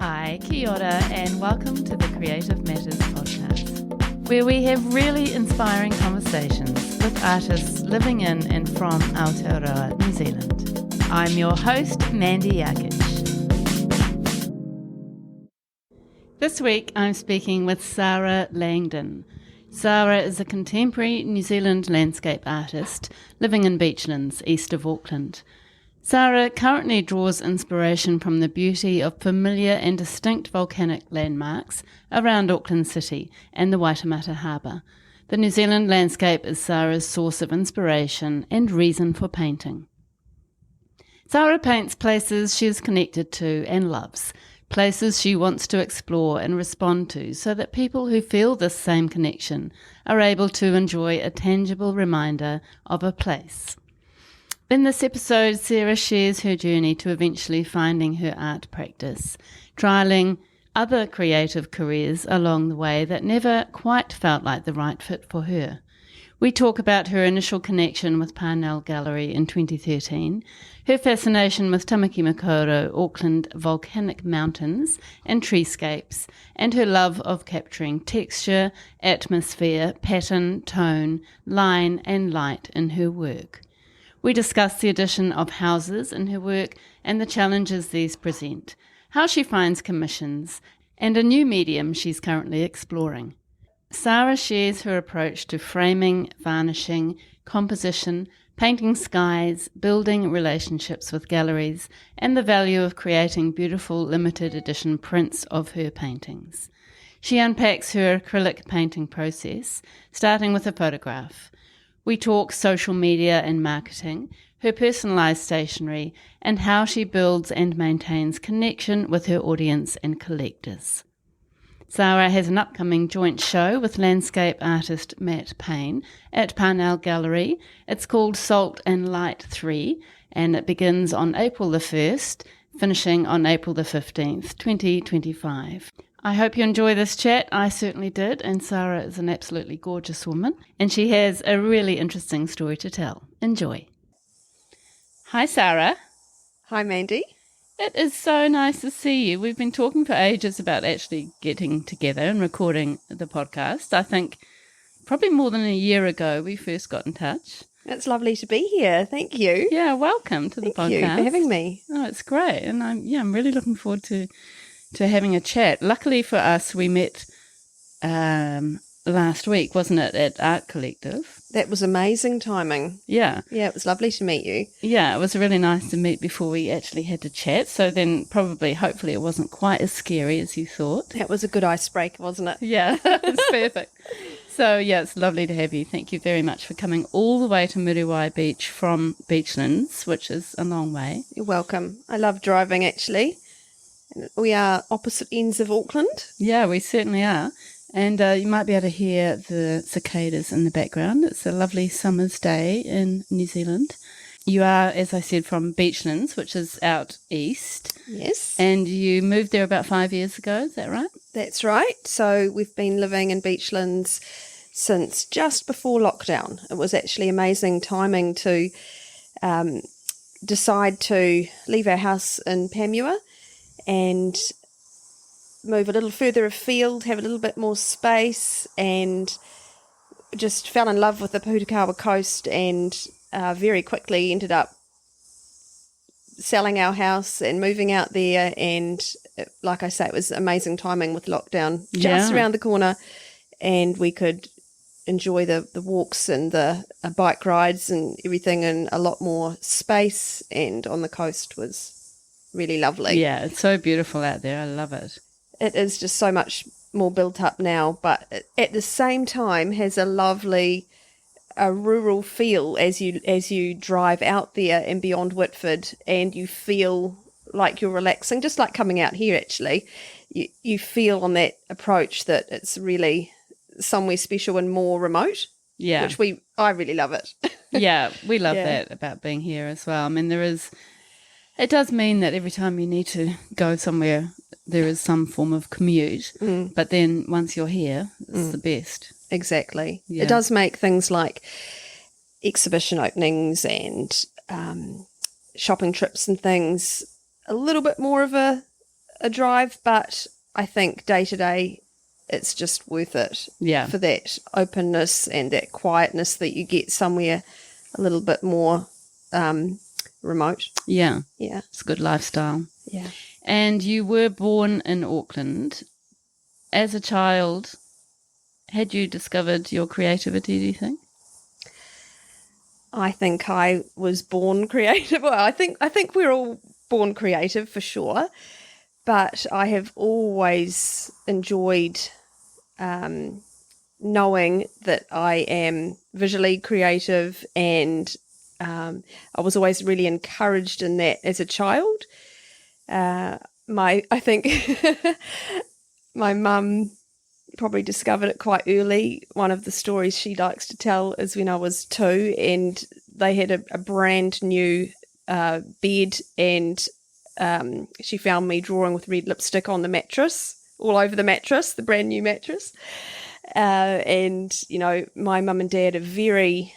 Hi, kia ora, and welcome to the Creative Matters podcast, where we have really inspiring conversations with artists living in and from Aotearoa, New Zealand. I'm your host, Mandy Yakic. This week, I'm speaking with Sara Langdon. Sara is a contemporary New Zealand landscape artist living in Beachlands, east of Auckland. Sara currently draws inspiration from the beauty of familiar and distinct volcanic landmarks around Auckland City and the Waitemata Harbour. The New Zealand landscape is Sara's source of inspiration and reason for painting. Sara paints places she is connected to and loves, places she wants to explore and respond to so that people who feel this same connection are able to enjoy a tangible reminder of a place. In this episode, Sara shares her journey to eventually finding her art practice, trialling other creative careers along the way that never quite felt like the right fit for her. We talk about her initial connection with Parnell Gallery in 2013, her fascination with Tāmaki Makaurau Auckland volcanic mountains and treescapes, and her love of capturing texture, atmosphere, pattern, tone, line and light in her work. We discuss the addition of houses in her work and the challenges these present, how she finds commissions, and a new medium she's currently exploring. Sara shares her approach to framing, varnishing, composition, painting skies, building relationships with galleries, and the value of creating beautiful limited edition prints of her paintings. She unpacks her acrylic painting process, starting with a photograph. We talk social media and marketing, her personalised stationery, and how she builds and maintains connection with her audience and collectors. Sara has an upcoming joint show with landscape artist Matt Payne at Parnell Gallery. It's called Salt and Light 3, and it begins on April the 1st, finishing on April the 15th, 2025. I hope you enjoy this chat. I certainly did, and Sara is an absolutely gorgeous woman, and she has a really interesting story to tell. Enjoy. Hi, Sara. Hi, Mandy. It is so nice to see you. We've been talking for ages about actually getting together and recording the podcast. I think probably more than a year ago we first got in touch. It's lovely to be here. Thank you. Yeah, welcome to the podcast. Thank you for having me. Oh, it's great, and I'm really looking forward to having a chat. Luckily for us, we met last week, wasn't it, at Art Collective? That was amazing timing. Yeah. Yeah, it was lovely to meet you. Yeah, it was really nice to meet before we actually had to chat. So then hopefully it wasn't quite as scary as you thought. That was a good icebreaker, wasn't it? Yeah, it's perfect. So yeah, it's lovely to have you. Thank you very much for coming all the way to Muriwai Beach from Beachlands, which is a long way. You're welcome. I love driving, actually. We are opposite ends of Auckland. Yeah, we certainly are. And you might be able to hear the cicadas in the background. It's a lovely summer's day in New Zealand. You are, as I said, from Beachlands, which is out east. Yes. And you moved there about 5 years ago, is that right? That's right. So we've been living in Beachlands since just before lockdown. It was actually amazing timing to decide to leave our house in Panmure and move a little further afield, have a little bit more space, and just fell in love with the Pūtakawa coast and very quickly ended up selling our house and moving out there. And like I say, it was amazing timing with lockdown just around the corner, and we could enjoy the walks and the bike rides and everything in a lot more space, and on the coast was really lovely. Yeah, it's so beautiful out there. I love it. It is just so much more built up now, but at the same time has a lovely rural feel as you drive out there and beyond Whitford, and you feel like you're relaxing, just like coming out here actually. You feel on that approach that it's really somewhere special and more remote. Yeah. Which I really love it. Yeah, we love that about being here as well. I mean, it does mean that every time you need to go somewhere, there is some form of commute, but then once you're here, it's the best. Exactly. Yeah. It does make things like exhibition openings and shopping trips and things a little bit more of a a drive, but I think day to day it's just worth it for that openness and that quietness that you get somewhere a little bit more remote. Yeah. Yeah. It's a good lifestyle. Yeah. And you were born in Auckland. As a child, had you discovered your creativity, do you think? I think I was born creative. Well, I think we're all born creative for sure, but I have always enjoyed knowing that I am visually creative, and I was always really encouraged in that as a child. I think my mum probably discovered it quite early. One of the stories she likes to tell is when I was 2 and they had a brand new bed, and she found me drawing with red lipstick on the mattress, all over the mattress, the brand new mattress. And, you know, my mum and dad are very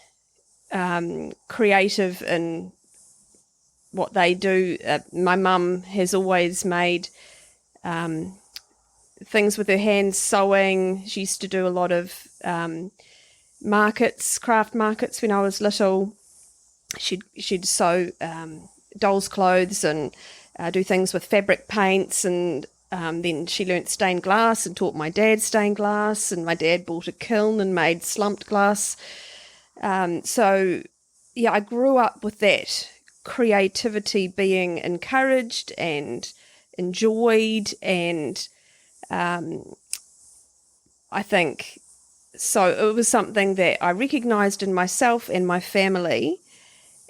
creative in what they do. My mum has always made things with her hands, sewing. She used to do a lot of markets, craft markets when I was little. She'd sew dolls' clothes and do things with fabric paints, and then she learnt stained glass and taught my dad stained glass, and my dad bought a kiln and made slumped glass. So, yeah, I grew up with that creativity being encouraged and enjoyed, and I think so it was something that I recognised in myself and my family,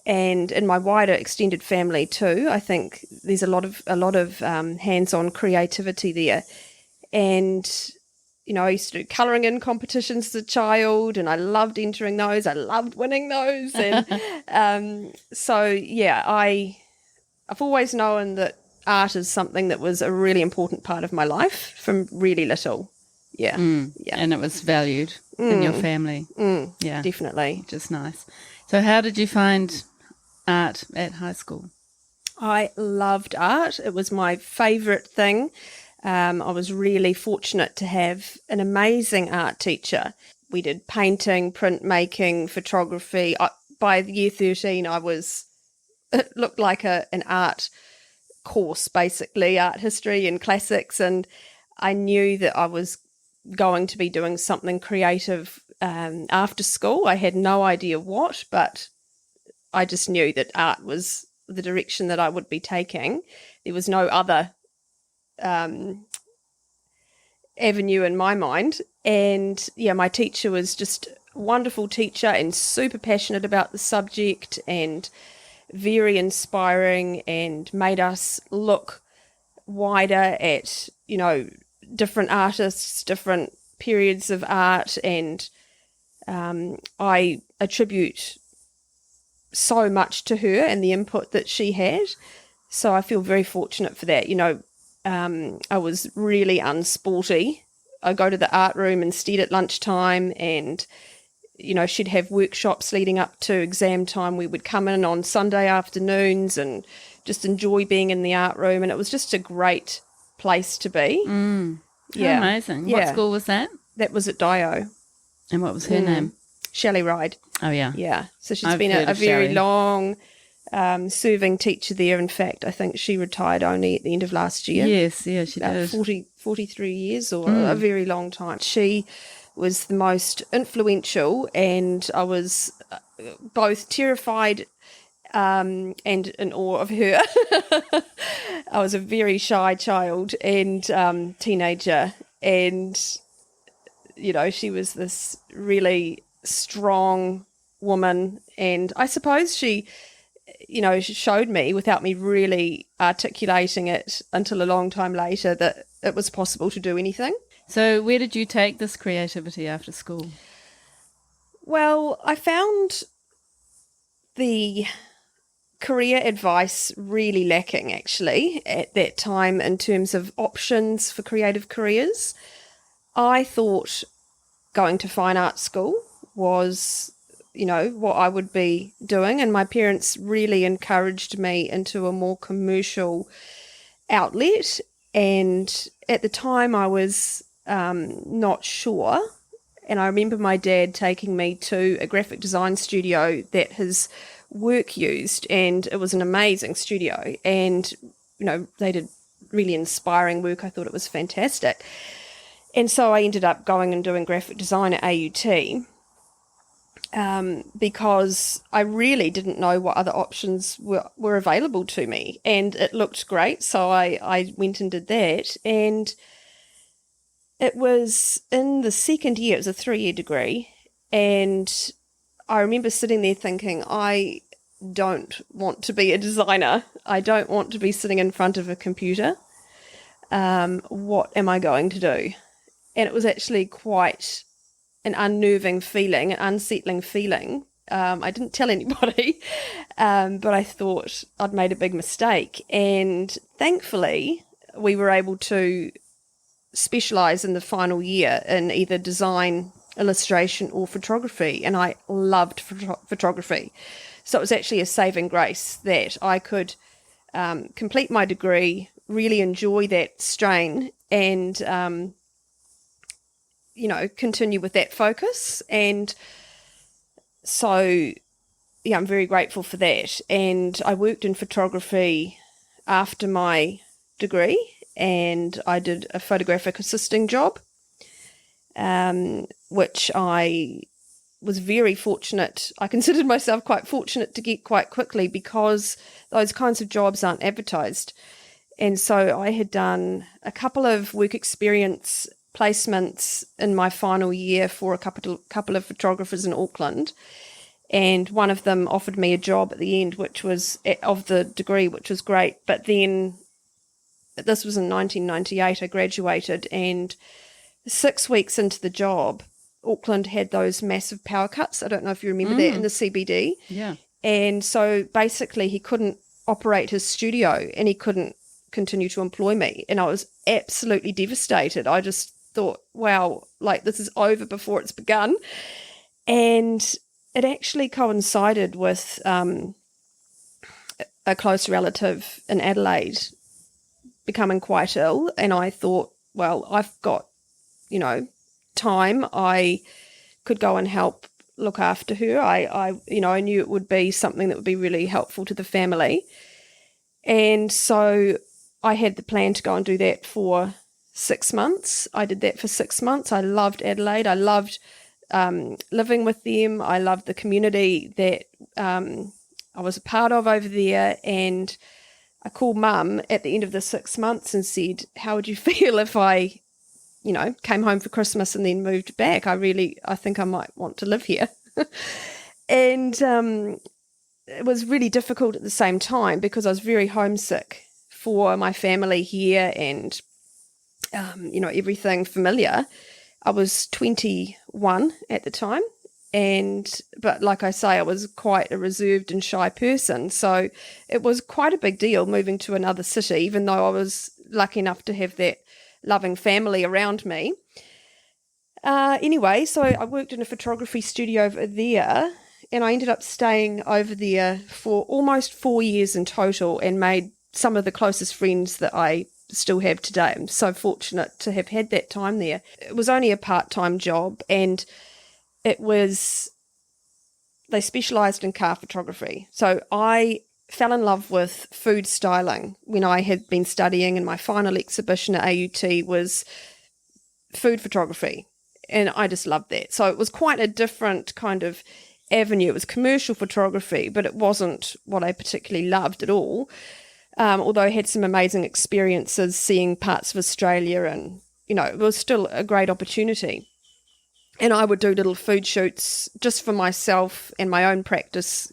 and in my wider extended family too. I think there's a lot of hands-on creativity there. And, you know, I used to do colouring in competitions as a child, and I loved entering those. I loved winning those. And so, yeah, I've always known that art is something that was a really important part of my life from really little. Yeah. Yeah. And it was valued in your family. Yeah. Definitely. Which is nice. So how did you find art at high school? I loved art. It was my favourite thing. I was really fortunate to have an amazing art teacher. We did painting, printmaking, photography. By year 13, it looked like an art course, basically, art history and classics. And I knew that I was going to be doing something creative after school. I had no idea what, but I just knew that art was the direction that I would be taking. There was no other avenue in my mind. And yeah, my teacher was just a wonderful teacher and super passionate about the subject and very inspiring, and made us look wider at, you know, different artists, different periods of art. And I attribute so much to her and the input that she had. So I feel very fortunate for that. You know, I was really unsporty. I go to the art room instead at lunchtime, and, you know, she'd have workshops leading up to exam time. We would come in on Sunday afternoons and just enjoy being in the art room, and it was just a great place to be. Yeah. Amazing. Yeah. What school was that? That was at Dio. And what was her name? Shelley Ride. Oh, yeah. Yeah. So she's been a very long serving teacher there. In fact, I think she retired only at the end of last year. Yes, yeah, she did. 43 years, or a very long time. She was the most influential, and I was both terrified and in awe of her. I was a very shy child and teenager, and, you know, she was this really strong woman, and I suppose she, you know, she showed me, without me really articulating it until a long time later, that it was possible to do anything. So where did you take this creativity after school? Well, I found the career advice really lacking, actually, at that time in terms of options for creative careers. I thought going to fine art school was, you know, what I would be doing, and my parents really encouraged me into a more commercial outlet. And at the time I was not sure. And I remember my dad taking me to a graphic design studio that his work used, and it was an amazing studio. And, they did really inspiring work. I thought it was fantastic. And so I ended up going and doing graphic design at AUT because I really didn't know what other options were available to me. And it looked great, so I went and did that. And it was in the second year, it was a 3-year degree, and I remember sitting there thinking, I don't want to be a designer. I don't want to be sitting in front of a computer. What am I going to do? And it was actually quite an unnerving feeling, an unsettling feeling. I didn't tell anybody, but I thought I'd made a big mistake. And thankfully, we were able to specialise in the final year in either design, illustration or photography, and I loved photography. So it was actually a saving grace that I could complete my degree, really enjoy that strain, and continue with that focus. And so I'm very grateful for that. And I worked in photography after my degree, and I did a photographic assisting job, which I was very fortunate. I considered myself quite fortunate to get quite quickly, because those kinds of jobs aren't advertised. And so I had done a couple of work experience placements in my final year for a couple of photographers in Auckland, and one of them offered me a job at the end, which was of the degree, which was great. But then this was in 1998, I graduated, and 6 weeks into the job, Auckland had those massive power cuts. I don't know if you remember that, in the CBD. Yeah. And so basically he couldn't operate his studio, and he couldn't continue to employ me. And I was absolutely devastated. I just thought, wow, like this is over before it's begun. And it actually coincided with a close relative in Adelaide becoming quite ill, and I thought, well, I've got, time. I could go and help look after her. I knew it would be something that would be really helpful to the family. And so I had the plan to go and do that for 6 months. I did that for 6 months. I loved Adelaide. I loved living with them. I loved the community that I was a part of over there. And I called Mum at the end of the 6 months and said, how would you feel if I, came home for Christmas and then moved back? I think I might want to live here. And it was really difficult at the same time, because I was very homesick for my family here and, everything familiar. I was 21 at the time. But like I say, I was quite a reserved and shy person. So it was quite a big deal moving to another city, even though I was lucky enough to have that loving family around me. Anyway, so I worked in a photography studio over there, and I ended up staying over there for almost 4 years in total, and made some of the closest friends that I still have today. I'm so fortunate to have had that time there. It was only a part-time job, and they specialised in car photography. So I fell in love with food styling when I had been studying, and my final exhibition at AUT was food photography. And I just loved that. So it was quite a different kind of avenue. It was commercial photography, but it wasn't what I particularly loved at all. Although I had some amazing experiences seeing parts of Australia, and, it was still a great opportunity. And I would do little food shoots just for myself and my own practice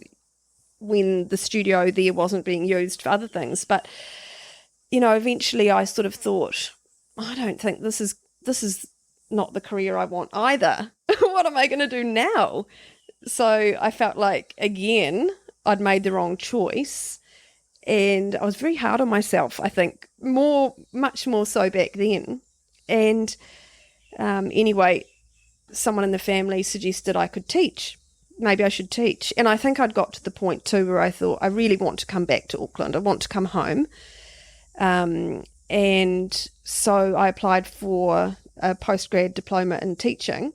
when the studio there wasn't being used for other things. But, eventually I sort of thought, I don't think this is not the career I want either. What am I going to do now? So I felt like, again, I'd made the wrong choice. And I was very hard on myself, I think, much more so back then. And anyway, someone in the family suggested I could teach. Maybe I should teach. And I think I'd got to the point too where I thought, I really want to come back to Auckland. I want to come home. And so I applied for a postgrad diploma in teaching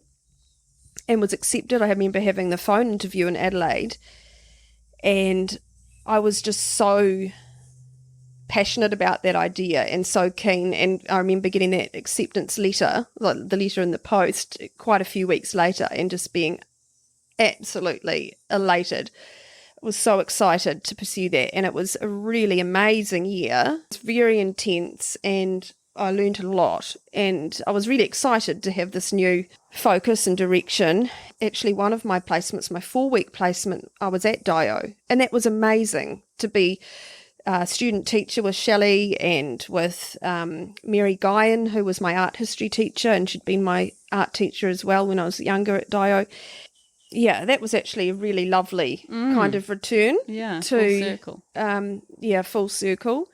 and was accepted. I remember having the phone interview in Adelaide, and I was just so passionate about that idea and so keen. And I remember getting that acceptance letter, like the letter in the post, quite a few weeks later, and just being absolutely elated. I was so excited to pursue that, and it was a really amazing year. It's very intense, and I learned a lot, and I was really excited to have this new focus and direction. Actually, one of my placements, my 4-week placement, I was at Dio, and that was amazing to be a student teacher with Shelley and with Mary Guyan, who was my art history teacher, and she'd been my art teacher as well when I was younger at Dio. Yeah, that was actually a really lovely kind of return. Yeah, to, full circle. Full circle.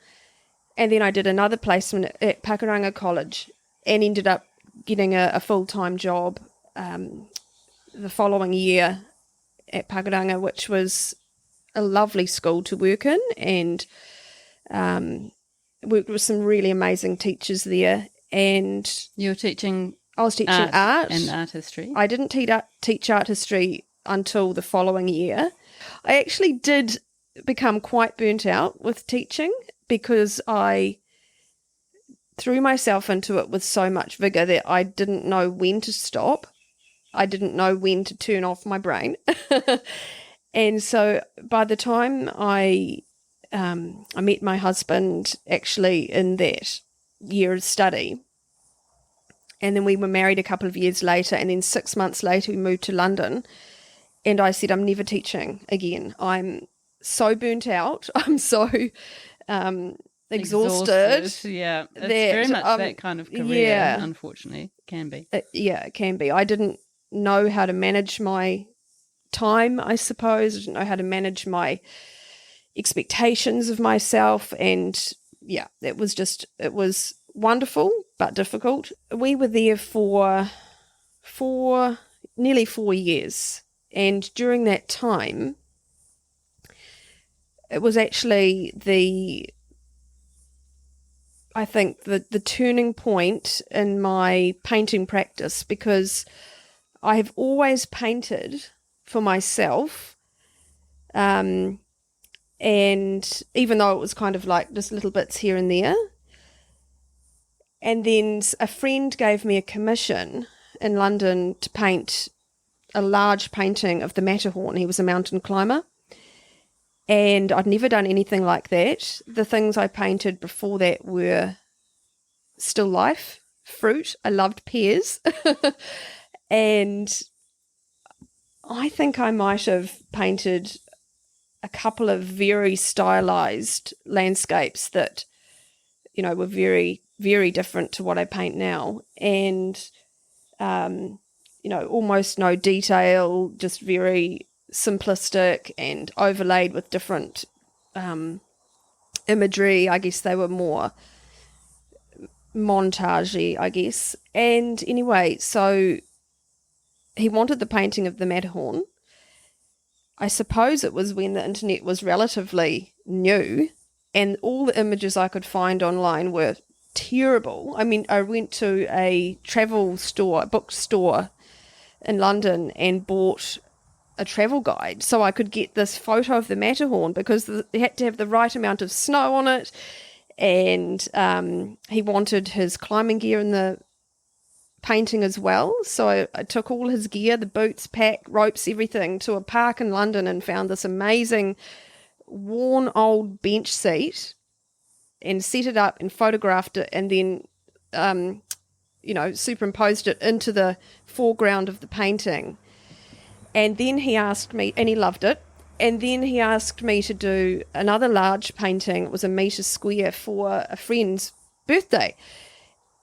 And then I did another placement at Pakuranga College and ended up getting a full-time job the following year at Pakuranga, which was a lovely school to work in, and worked with some really amazing teachers there. And You were teaching I was teaching art and art history. I didn't teach art history until the following year. I actually did become quite burnt out with teaching because I threw myself into it with so much vigour that I didn't know when to stop. I didn't know when to turn off my brain. And so by the time I met my husband actually in that year of study, and then we were married a couple of years later, and then 6 months later we moved to London, and I said, I'm never teaching again. I'm so burnt out. I'm so exhausted. Yeah, it's very much that kind of career, unfortunately. Can be. It can be. I didn't know how to manage my time, I suppose. I didn't know how to manage my expectations of myself, and yeah, it was wonderful but difficult. We were there for nearly 4 years, and during that time it was actually the turning point in my painting practice, because I have always painted for myself, and even though it was kind of like just little bits here and there. And then a friend gave me a commission in London to paint a large painting of the Matterhorn. He was a mountain climber, and I'd never done anything like that. The things I painted before that were still life, fruit. I loved pears. And I think I might have painted a couple of very stylized landscapes that, were very, very different to what I paint now. And, almost no detail, just very simplistic and overlaid with different imagery. I guess they were more montagey, I guess. And anyway, so he wanted the painting of the Matterhorn. I suppose it was when the internet was relatively new, and all the images I could find online were terrible. I mean, I went to a bookstore in London, and bought a travel guide so I could get this photo of the Matterhorn, because they had to have the right amount of snow on it, and he wanted his climbing gear in the painting as well. So I took all his gear, the boots, pack, ropes, everything, to a park in London and found this amazing worn old bench seat and set it up and photographed it, and then superimposed it into the foreground of the painting. And then he asked me, and he loved it, and then he asked me to do another large painting. It was 1 metre square for a friend's birthday.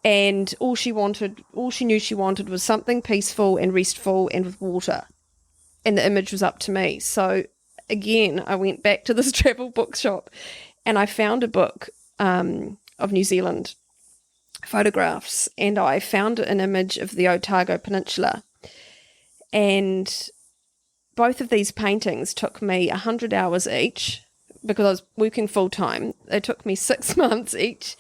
And all she knew she wanted was something peaceful and restful and with water. And the image was up to me. So again, I went back to this travel bookshop, and I found a book of New Zealand photographs, and I found an image of the Otago Peninsula. And both of these paintings took me 100 hours each, because I was working full time. They took me 6 months each.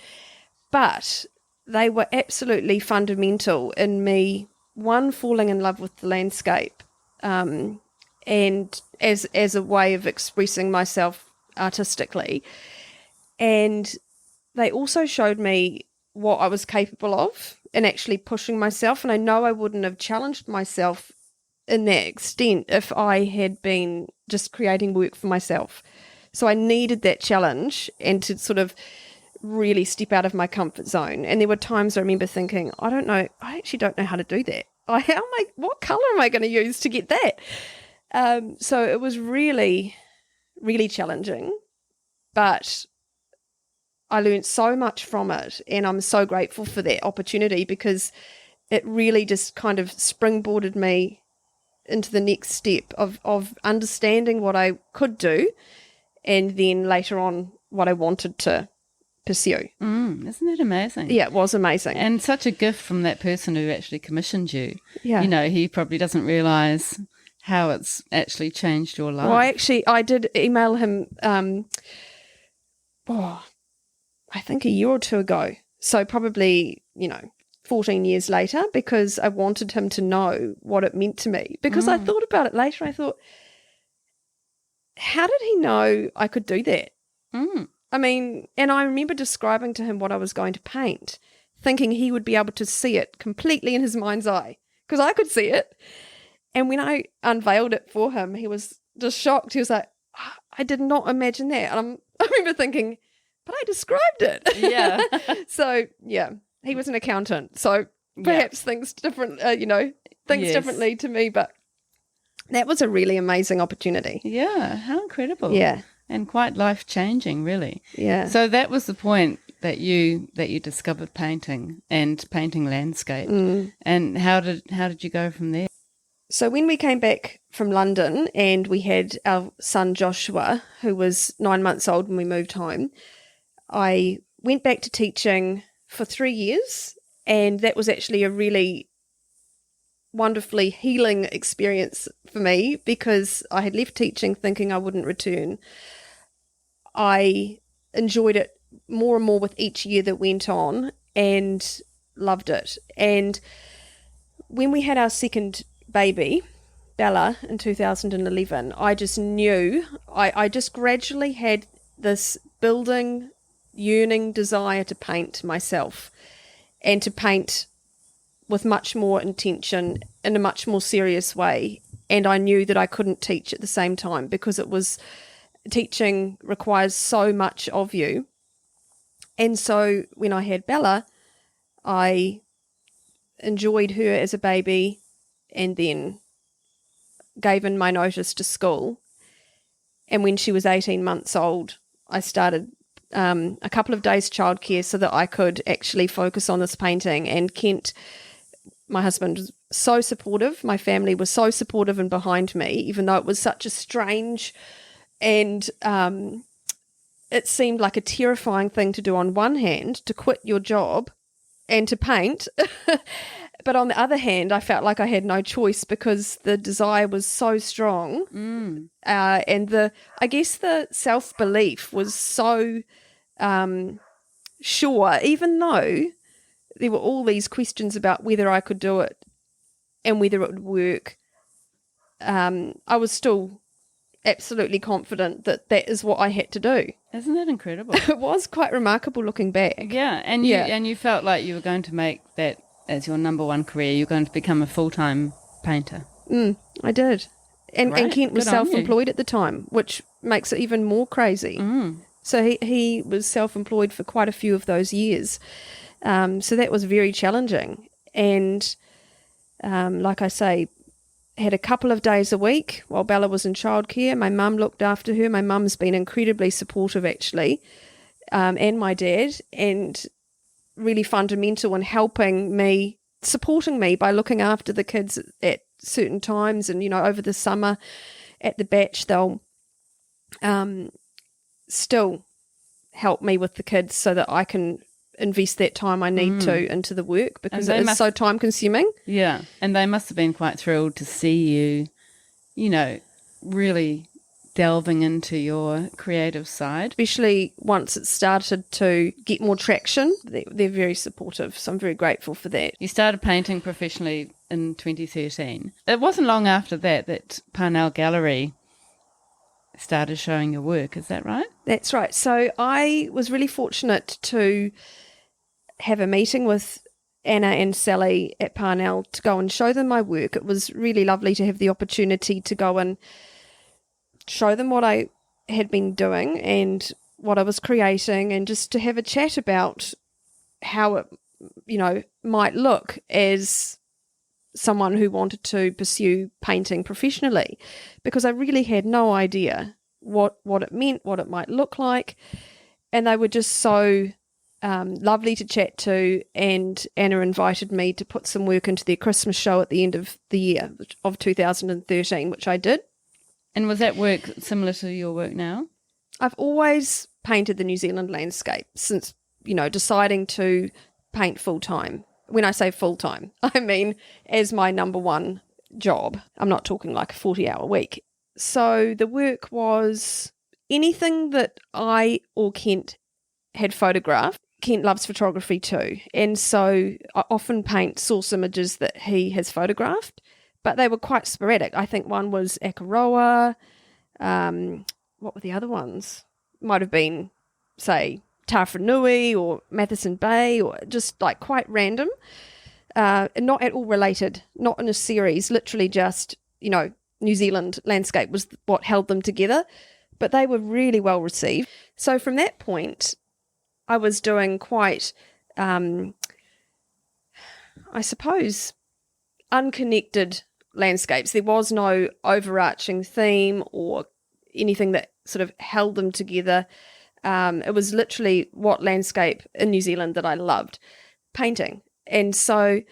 But they were absolutely fundamental in me, one, falling in love with the landscape, and as a way of expressing myself artistically. And they also showed me what I was capable of in actually pushing myself. And I know I wouldn't have challenged myself in that extent if I had been just creating work for myself. So I needed that challenge and to sort of really step out of my comfort zone. And there were times I remember thinking, I actually don't know how to do that. What colour am I going to use to get that? So it was really, really challenging, but I learned so much from it, and I'm so grateful for that opportunity because it really just kind of springboarded me into the next step of understanding what I could do, and then later on what I wanted to pursue. Isn't it amazing? Yeah, it was amazing. And such a gift from that person who actually commissioned you. Yeah. You know, he probably doesn't realise how it's actually changed your life. Well, I did email him, I think a year or two ago. So probably, 14 years later, because I wanted him to know what it meant to me. Because I thought about it later. I thought, how did he know I could do that? I mean, and I remember describing to him what I was going to paint, thinking he would be able to see it completely in his mind's eye, because I could see it. And when I unveiled it for him, he was just shocked. He was like, I did not imagine that. And I remember thinking, but I described it. Yeah. So, yeah, he was an accountant. So perhaps things different, differently to me. But that was a really amazing opportunity. Yeah, how incredible. Yeah. And quite life-changing, really. Yeah. So that was the point that you discovered painting and painting landscape. And how did you go from there? So when we came back from London and we had our son Joshua, who was 9 months old when we moved home, I went back to teaching for 3 years, and that was actually a really wonderfully healing experience for me because I had left teaching thinking I wouldn't return. I enjoyed it more and more with each year that went on and loved it. And when we had our second baby, Bella, in 2011, I just knew, I just gradually had this building, yearning desire to paint myself and to paint with much more intention in a much more serious way. And I knew that I couldn't teach at the same time because teaching requires so much of you. And so when I had Bella, I enjoyed her as a baby and then gave in my notice to school. And when she was 18 months old, I started a couple of days childcare so that I could actually focus on this painting. And Kent, my husband, was so supportive. My family was so supportive and behind me, even though it was such a strange and it seemed like a terrifying thing to do on one hand, to quit your job and to paint. But on the other hand, I felt like I had no choice because the desire was so strong. And the self-belief was so sure, even though there were all these questions about whether I could do it and whether it would work. I was still absolutely confident that is what I had to do. Isn't that incredible? It was quite remarkable looking back. Yeah, and you felt like you were going to make that as your number one career. You're going to become a full-time painter. I did. And Kent was Good on you. self-employed at the time, which makes it even more crazy. So he was self-employed for quite a few of those years. So that was very challenging. And like I say, had a couple of days a week while Bella was in childcare. My mum looked after her. My mum's been incredibly supportive, actually, and my dad, and really fundamental in helping me, supporting me by looking after the kids at certain times. And, over the summer at the batch, they'll still help me with the kids so that I can invest that time I need to into the work because it is so time consuming. Yeah, and they must have been quite thrilled to see you, really delving into your creative side. Especially once it started to get more traction. They're very supportive, so I'm very grateful for that. You started painting professionally in 2013. It wasn't long after that Parnell Gallery started showing your work, is that right? That's right. So I was really fortunate to have a meeting with Anna and Sally at Parnell to go and show them my work. It was really lovely to have the opportunity to go and show them what I had been doing and what I was creating, and just to have a chat about how it, might look as someone who wanted to pursue painting professionally, because I really had no idea what it meant, what it might look like. And they were just so lovely to chat to, and Anna invited me to put some work into their Christmas show at the end of the year of 2013, which I did. And was that work similar to your work now? I've always painted the New Zealand landscape since, deciding to paint full-time. When I say full-time, I mean as my number one job. I'm not talking like a 40-hour week. So the work was anything that I or Kent had photographed. Kent loves photography too. And so I often paint source images that he has photographed, but they were quite sporadic. I think one was Akaroa. What were the other ones? Might have been, say, Tawharanui or Matheson Bay, or just like quite random. Not at all related, not in a series, literally just, New Zealand landscape was what held them together. But they were really well received. So from that point, I was doing quite, I suppose, unconnected landscapes. There was no overarching theme or anything that sort of held them together. It was literally what landscape in New Zealand that I loved painting. And so,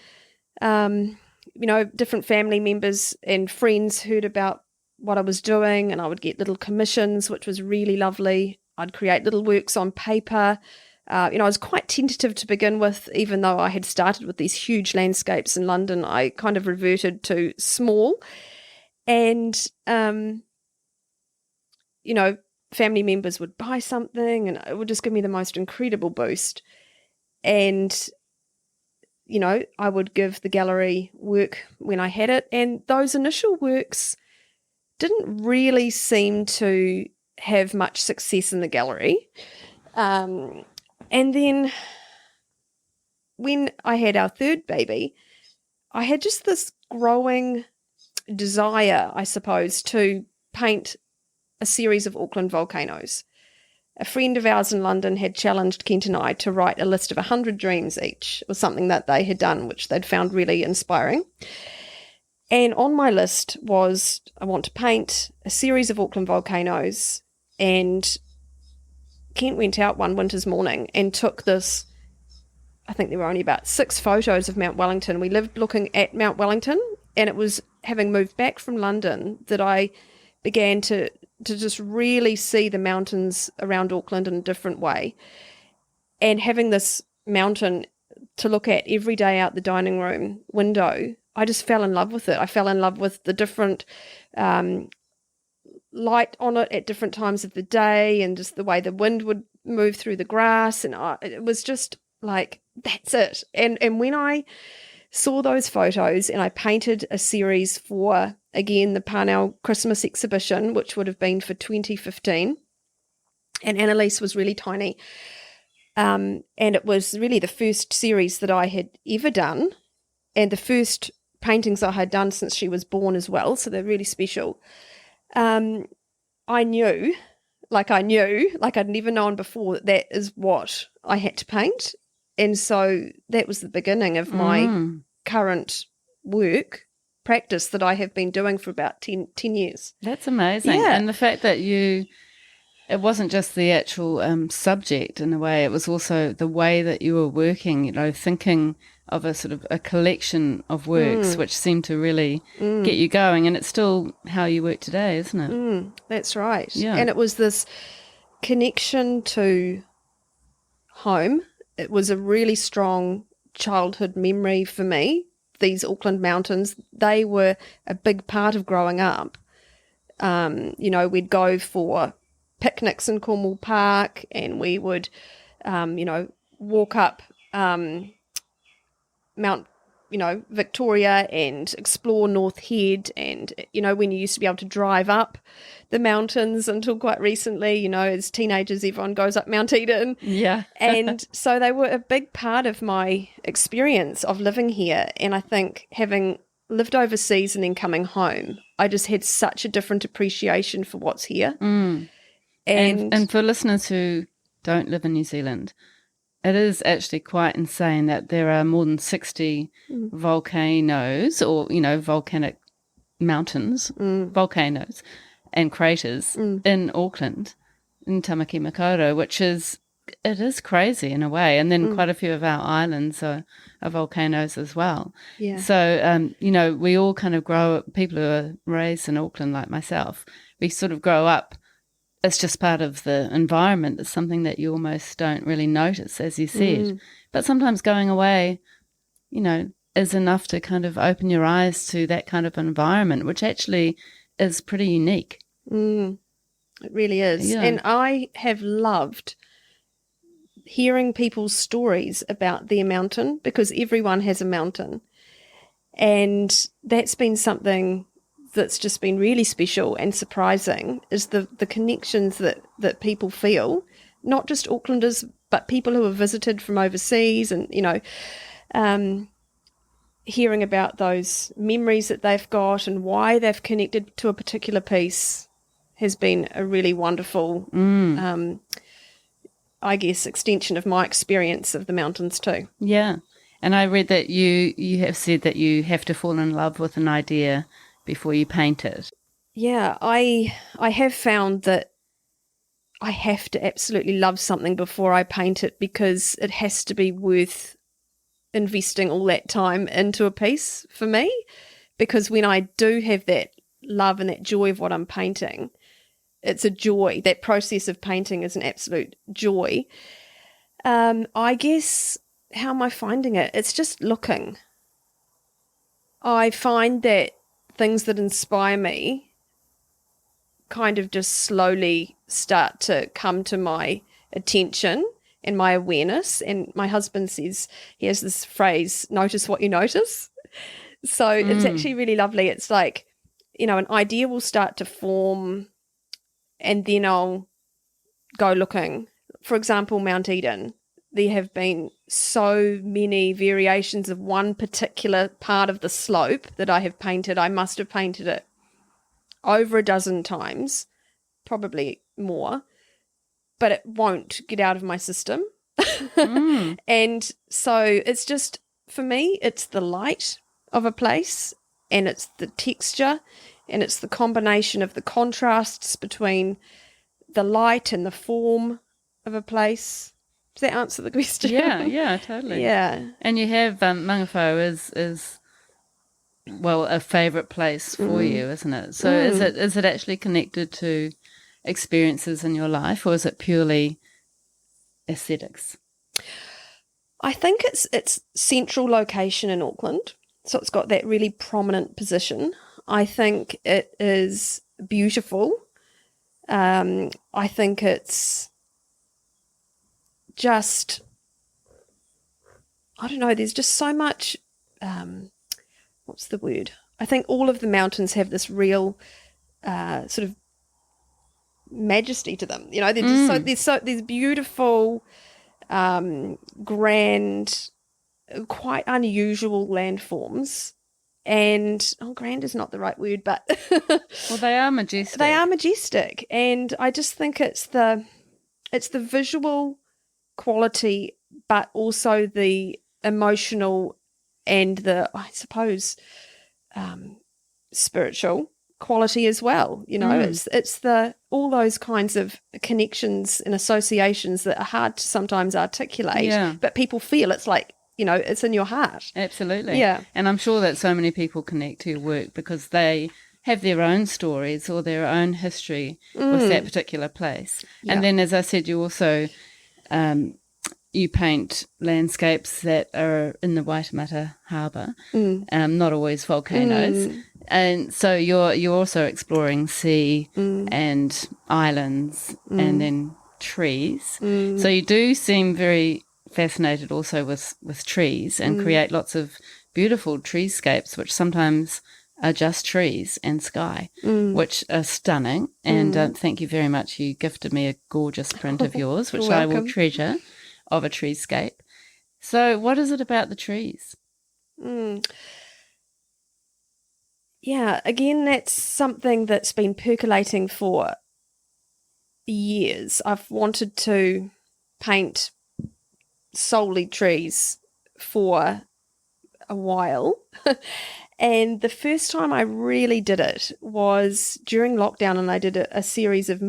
different family members and friends heard about what I was doing, and I would get little commissions, which was really lovely. I'd create little works on paper. I was quite tentative to begin with, even though I had started with these huge landscapes in London. I kind of reverted to small. And, family members would buy something and it would just give me the most incredible boost. And, I would give the gallery work when I had it. And those initial works didn't really seem to have much success in the gallery. And then when I had our third baby, I had just this growing desire, I suppose, to paint a series of Auckland volcanoes. A friend of ours in London had challenged Kent and I to write a list of 100 dreams each. It was something that they had done, which they'd found really inspiring. And on my list was, I want to paint a series of Auckland volcanoes. And Kent went out one winter's morning and took this, I think there were only about 6 photos of Mount Wellington. We lived looking at Mount Wellington, and it was having moved back from London that I began to just really see the mountains around Auckland in a different way. And having this mountain to look at every day out the dining room window, I just fell in love with it. I fell in love with the different light on it at different times of the day, and just the way the wind would move through the grass. And it was just like, that's it. And when I saw those photos and I painted a series for, again, the Parnell Christmas exhibition, which would have been for 2015, and Annalise was really tiny. And it was really the first series that I had ever done, and the first paintings I had done since she was born as well, so they're really special. I knew, like I'd never known before, that is what I had to paint. And so that was the beginning of my current work practice that I have been doing for about 10 years. That's amazing. Yeah. And the fact that it wasn't just the actual subject in a way, it was also the way that you were working, thinking of a sort of a collection of works which seemed to really get you going. And it's still how you work today, isn't it? That's right. Yeah. And it was this connection to home. It was a really strong childhood memory for me. These Auckland mountains, they were a big part of growing up. We'd go for picnics in Cornwall Park, and we would, walk up Mount, Victoria and explore North Head. And, when you used to be able to drive up the mountains until quite recently, as teenagers, everyone goes up Mount Eden. Yeah. And so they were a big part of my experience of living here. And I think having lived overseas and then coming home, I just had such a different appreciation for what's here. And for listeners who don't live in New Zealand, it is actually quite insane that there are more than 60 volcanoes or, volcanic mountains, volcanoes and craters in Auckland, in Tāmaki Makaurau, it is crazy in a way. And then quite a few of our islands are volcanoes as well. Yeah. So, we all kind of grow up, people who are raised in Auckland like myself, we sort of grow up. It's just part of the environment. It's something that you almost don't really notice, as you said. But sometimes going away, is enough to kind of open your eyes to that kind of environment, which actually is pretty unique. It really is. Yeah. And I have loved hearing people's stories about their mountain, because everyone has a mountain. And that's been something that's just been really special and surprising, is the connections that people feel, not just Aucklanders, but people who have visited from overseas, and, hearing about those memories that they've got and why they've connected to a particular piece has been a really wonderful, extension of my experience of the mountains too. Yeah. And I read that you have said that you have to fall in love with an idea before you paint it. Yeah, I have found that I have to absolutely love something before I paint it, because it has to be worth investing all that time into a piece for me. Because when I do have that love and that joy of what I'm painting, it's a joy. That process of painting is an absolute joy. I guess, how am I finding it? It's just looking. I find that things that inspire me kind of just slowly start to come to my attention and my awareness. And my husband says, he has this phrase, notice what you notice. So it's actually really lovely. It's like, an idea will start to form, and then I'll go looking. For example, Mount Eden. There have been so many variations of one particular part of the slope that I have painted. I must have painted it over a dozen times, probably more, but it won't get out of my system. And so it's just, for me, it's the light of a place, and it's the texture, and it's the combination of the contrasts between the light and the form of a place. Does that answer the question? Yeah, totally. Yeah. And you have Mangawhau is a favourite place for you, isn't it? So is it actually connected to experiences in your life, or is it purely aesthetics? I think it's central location in Auckland, so it's got that really prominent position. I think it is beautiful. I think it's just, I don't know, there's just so much, what's the word? I think all of the mountains have this real sort of majesty to them. They're just there's beautiful, grand, quite unusual landforms. And grand is not the right word, but well, they are majestic. They are majestic, and I just think it's the visual quality, but also the emotional and the, I suppose, spiritual quality as well. It's the all those kinds of connections and associations that are hard to sometimes articulate, but people feel. It's like, it's in your heart. Absolutely. Yeah. And I'm sure that so many people connect to your work because they have their own stories or their own history with that particular place. Yeah. And then, as I said, you also you paint landscapes that are in the Waitemata Harbour, not always volcanoes. And so you're also exploring sea and islands and then trees. So you do seem very fascinated also with trees and create lots of beautiful treescapes, which sometimes are just trees and sky, which are stunning. And thank you very much. You gifted me a gorgeous print of yours, which I will treasure, of a treescape. So what is it about the trees? Yeah, again, that's something that's been percolating for years. I've wanted to paint solely trees for a while. And the first time I really did it was during lockdown, and I did a series of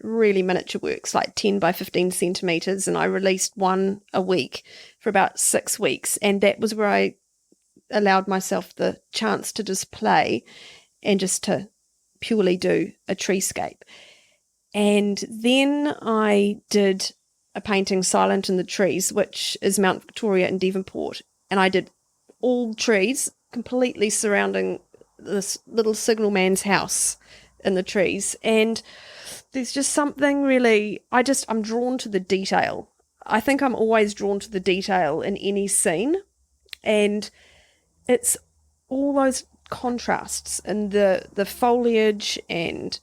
really miniature works, like 10 by 15 centimetres, and I released one a week for about 6 weeks. And that was where I allowed myself the chance to just play and just to purely do a treescape. And then I did a painting, Silent in the Trees, which is Mount Victoria in Devonport. And I did all trees completely surrounding this little signalman's house in the trees. And there's just something really, I'm drawn to the detail. I think I'm always drawn to the detail in any scene. And it's all those contrasts and the foliage and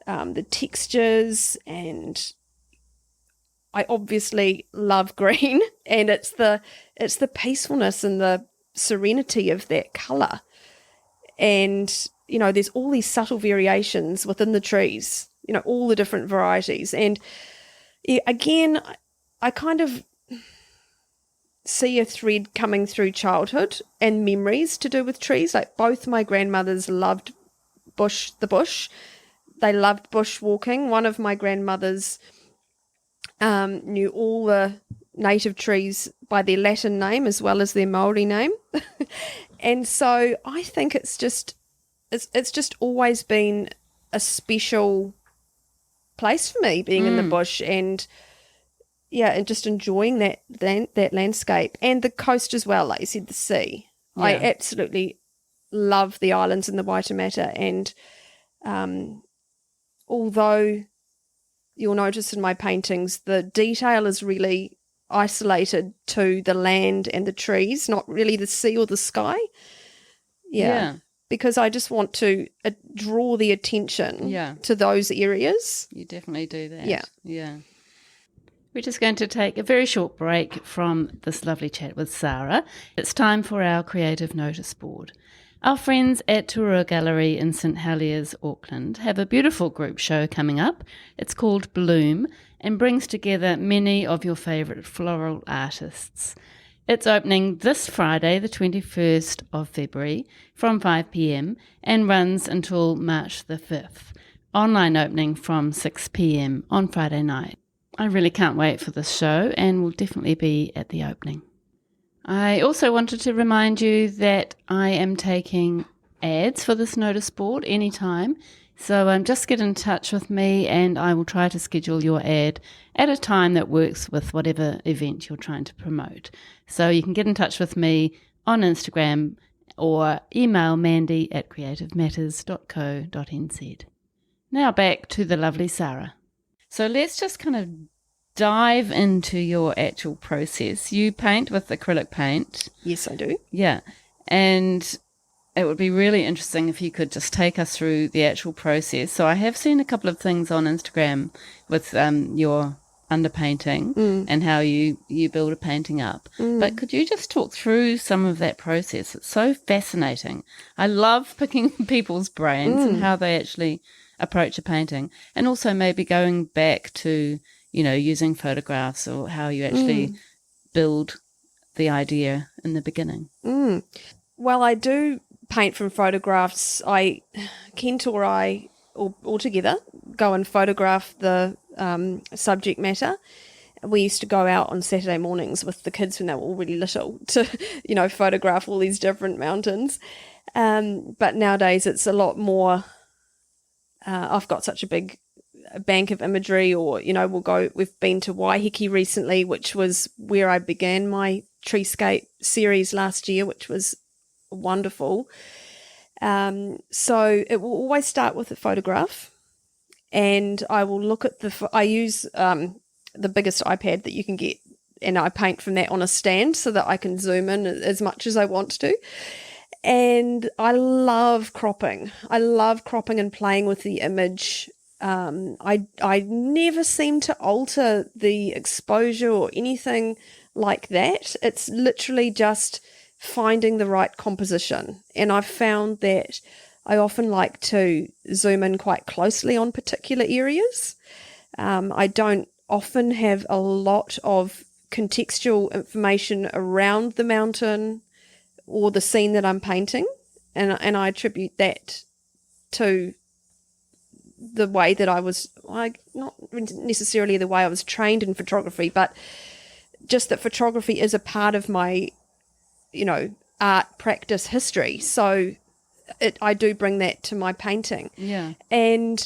the textures, and I obviously love green, and it's the peacefulness and the serenity of that colour. And, there's all these subtle variations within the trees, all the different varieties. And again, I kind of see a thread coming through childhood and memories to do with trees. Like, both my grandmothers loved the bush. They loved bushwalking. One of my grandmothers knew all the native trees by their Latin name as well as their Maori name. And so I think it's just always been a special place for me, being in the bush, and just enjoying that landscape, and the coast as well, like you said, the sea. Yeah. I absolutely love the islands in the Waitemata, and although you'll notice in my paintings, the detail is really isolated to the land and the trees, not really the sea or the sky. Yeah. Because I just want to draw the attention to those areas. You definitely do that. Yeah. We're just going to take a very short break from this lovely chat with Sara. It's time for our creative notice board. Our friends at Parnell Gallery in St Heliers, Auckland, have a beautiful group show coming up. It's called Bloom and brings together many of your favourite floral artists. It's opening this Friday, the 21st of February, from 5 p.m. and runs until March the 5th. Online opening from 6 p.m. on Friday night. I really can't wait for this show and will definitely be at the opening. I also wanted to remind you that I am taking ads for this notice board anytime. So just get in touch with me and I will try to schedule your ad at a time that works with whatever event you're trying to promote. So you can get in touch with me on Instagram or email mandy@creativematters.co.nz. Now back to the lovely Sara. So let's just kind of dive into your actual process. You paint with acrylic paint. Yes, I do. Yeah. And it would be really interesting if you could just take us through the actual process. So I have seen a couple of things on Instagram with your underpainting and how you build a painting up. But could you just talk through some of that process? It's so fascinating. I love picking people's brains and how they actually approach a painting, and also maybe going back to, using photographs or how you actually build the idea in the beginning. Well, I do paint from photographs. Kent or I all together go and photograph the subject matter. We used to go out on Saturday mornings with the kids when they were all really little to, photograph all these different mountains. But nowadays it's a lot more. I've got such a big bank of imagery, or, we've been to Waiheke recently, which was where I began my treescape series last year, which was wonderful. So it will always start with a photograph, and I will look at I use the biggest iPad that you can get, and I paint from that on a stand so that I can zoom in as much as I want to. And I love cropping. I love cropping and playing with the image. I never seem to alter the exposure or anything like that. It's literally just finding the right composition. And I've found that I often like to zoom in quite closely on particular areas. I don't often have a lot of contextual information around the mountain or the scene that I'm painting, and I attribute that to the way that not necessarily the way I was trained in photography, but just that photography is a part of my, art practice history. So I do bring that to my painting. Yeah. And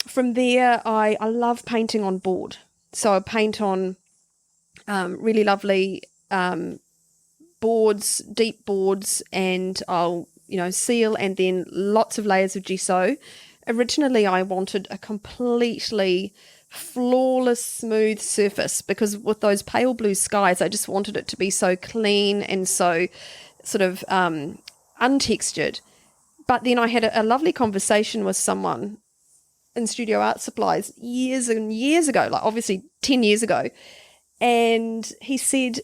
from there, I love painting on board. So I paint on really lovely boards, deep boards, and I'll, seal and then lots of layers of gesso. Originally, I wanted a completely flawless, smooth surface because with those pale blue skies, I just wanted it to be so clean and so sort of untextured. But then I had a lovely conversation with someone in Studio Art Supplies years and years ago, like obviously 10 years ago. And he said,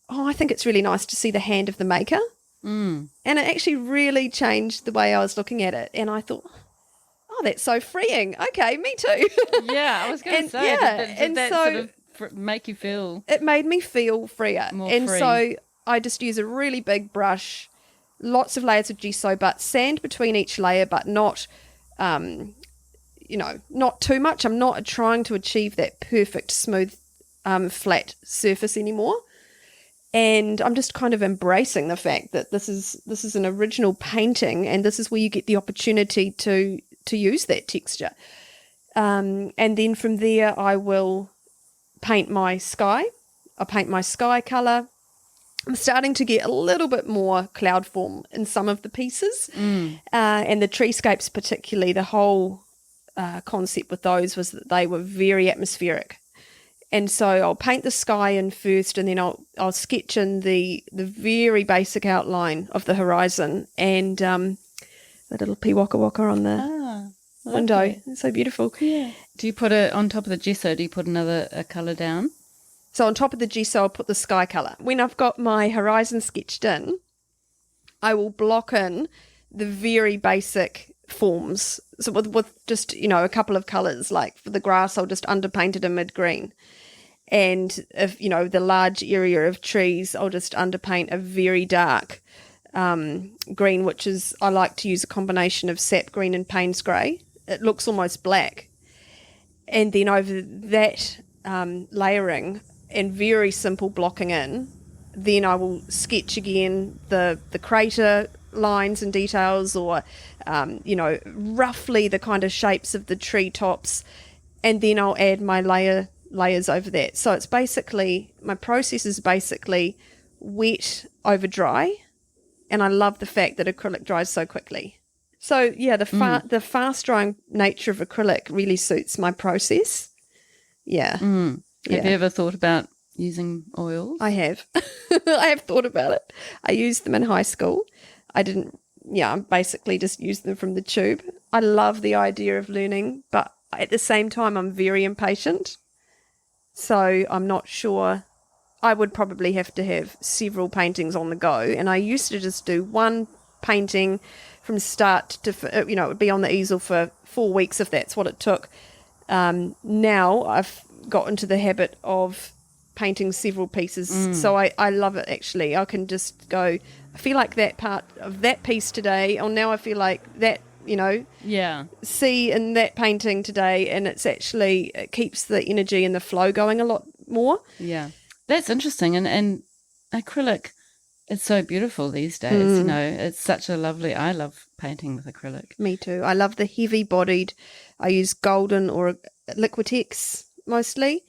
I think it's really nice to see the hand of the maker. And it actually really changed the way I was looking at it. And I thought, that's so freeing. Okay, me too. Yeah, I was going to say, did that sort of make you feel? It made me feel freer. More free. So I just use a really big brush, lots of layers of gesso, but sand between each layer, but not, not too much. I'm not trying to achieve that perfect, smooth, flat surface anymore. And I'm just kind of embracing the fact that this is an original painting, and this is where you get the opportunity to use that texture. And then from there, I will paint my sky. I'll paint my sky colour. I'm starting to get a little bit more cloud form in some of the pieces. And the treescapes particularly, the whole concept with those was that they were very atmospheric. And so I'll paint the sky in first, and then I'll sketch in the very basic outline of the horizon and the little waka waka on the window. It's so beautiful. Yeah. Do you put it on top of the gesso? Do you put a colour down? So on top of the gesso, I'll put the sky colour. When I've got my horizon sketched in, I will block in the very basic forms. So with just, a couple of colours, like for the grass, I'll just underpaint it in mid-green. And if, the large area of trees, I'll just underpaint a very dark green, which is, I like to use a combination of sap green and Payne's grey. It looks almost black. And then over that layering and very simple blocking in, then I will sketch again the crater lines and details, or, roughly the kind of shapes of the tree tops. And then I'll add my layers over that. So it's basically, my process is basically wet over dry, and I love the fact that acrylic dries so quickly. So yeah, the fast drying nature of acrylic really suits my process. Yeah. Have you ever thought about using oils? I have. I have thought about it. I used them in high school. I basically just used them from the tube. I love the idea of learning, but at the same time, I'm very impatient. So I'm not sure. I would probably have to have several paintings on the go. And I used to just do one painting from start to, it would be on the easel for 4 weeks if that's what it took. Now I've got into the habit of painting several pieces. So I love it, actually. I can just go, I feel like that part of that piece today, or now I feel like that, see in that painting today, and it keeps the energy and the flow going a lot more. Yeah, that's interesting. And acrylic, it's so beautiful these days. It's such a lovely, I love painting with acrylic. Me too. I love the heavy bodied. I use golden or Liquitex mostly,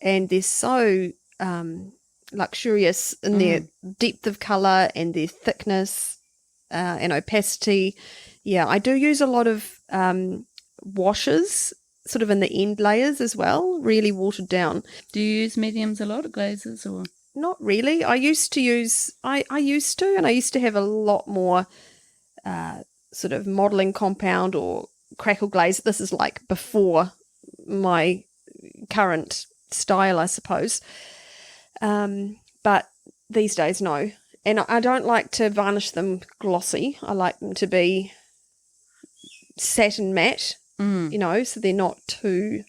and they're so luxurious in their depth of colour and their thickness. and opacity. Yeah, I do use a lot of washes sort of in the end layers as well, really watered down. Do you use mediums a lot, glazes, or? Not really. I used to have a lot more sort of modelling compound or crackle glaze. This is like before my current style, I suppose. But these days, no. And I don't like to varnish them glossy. I like them to be satin matte, so they're not too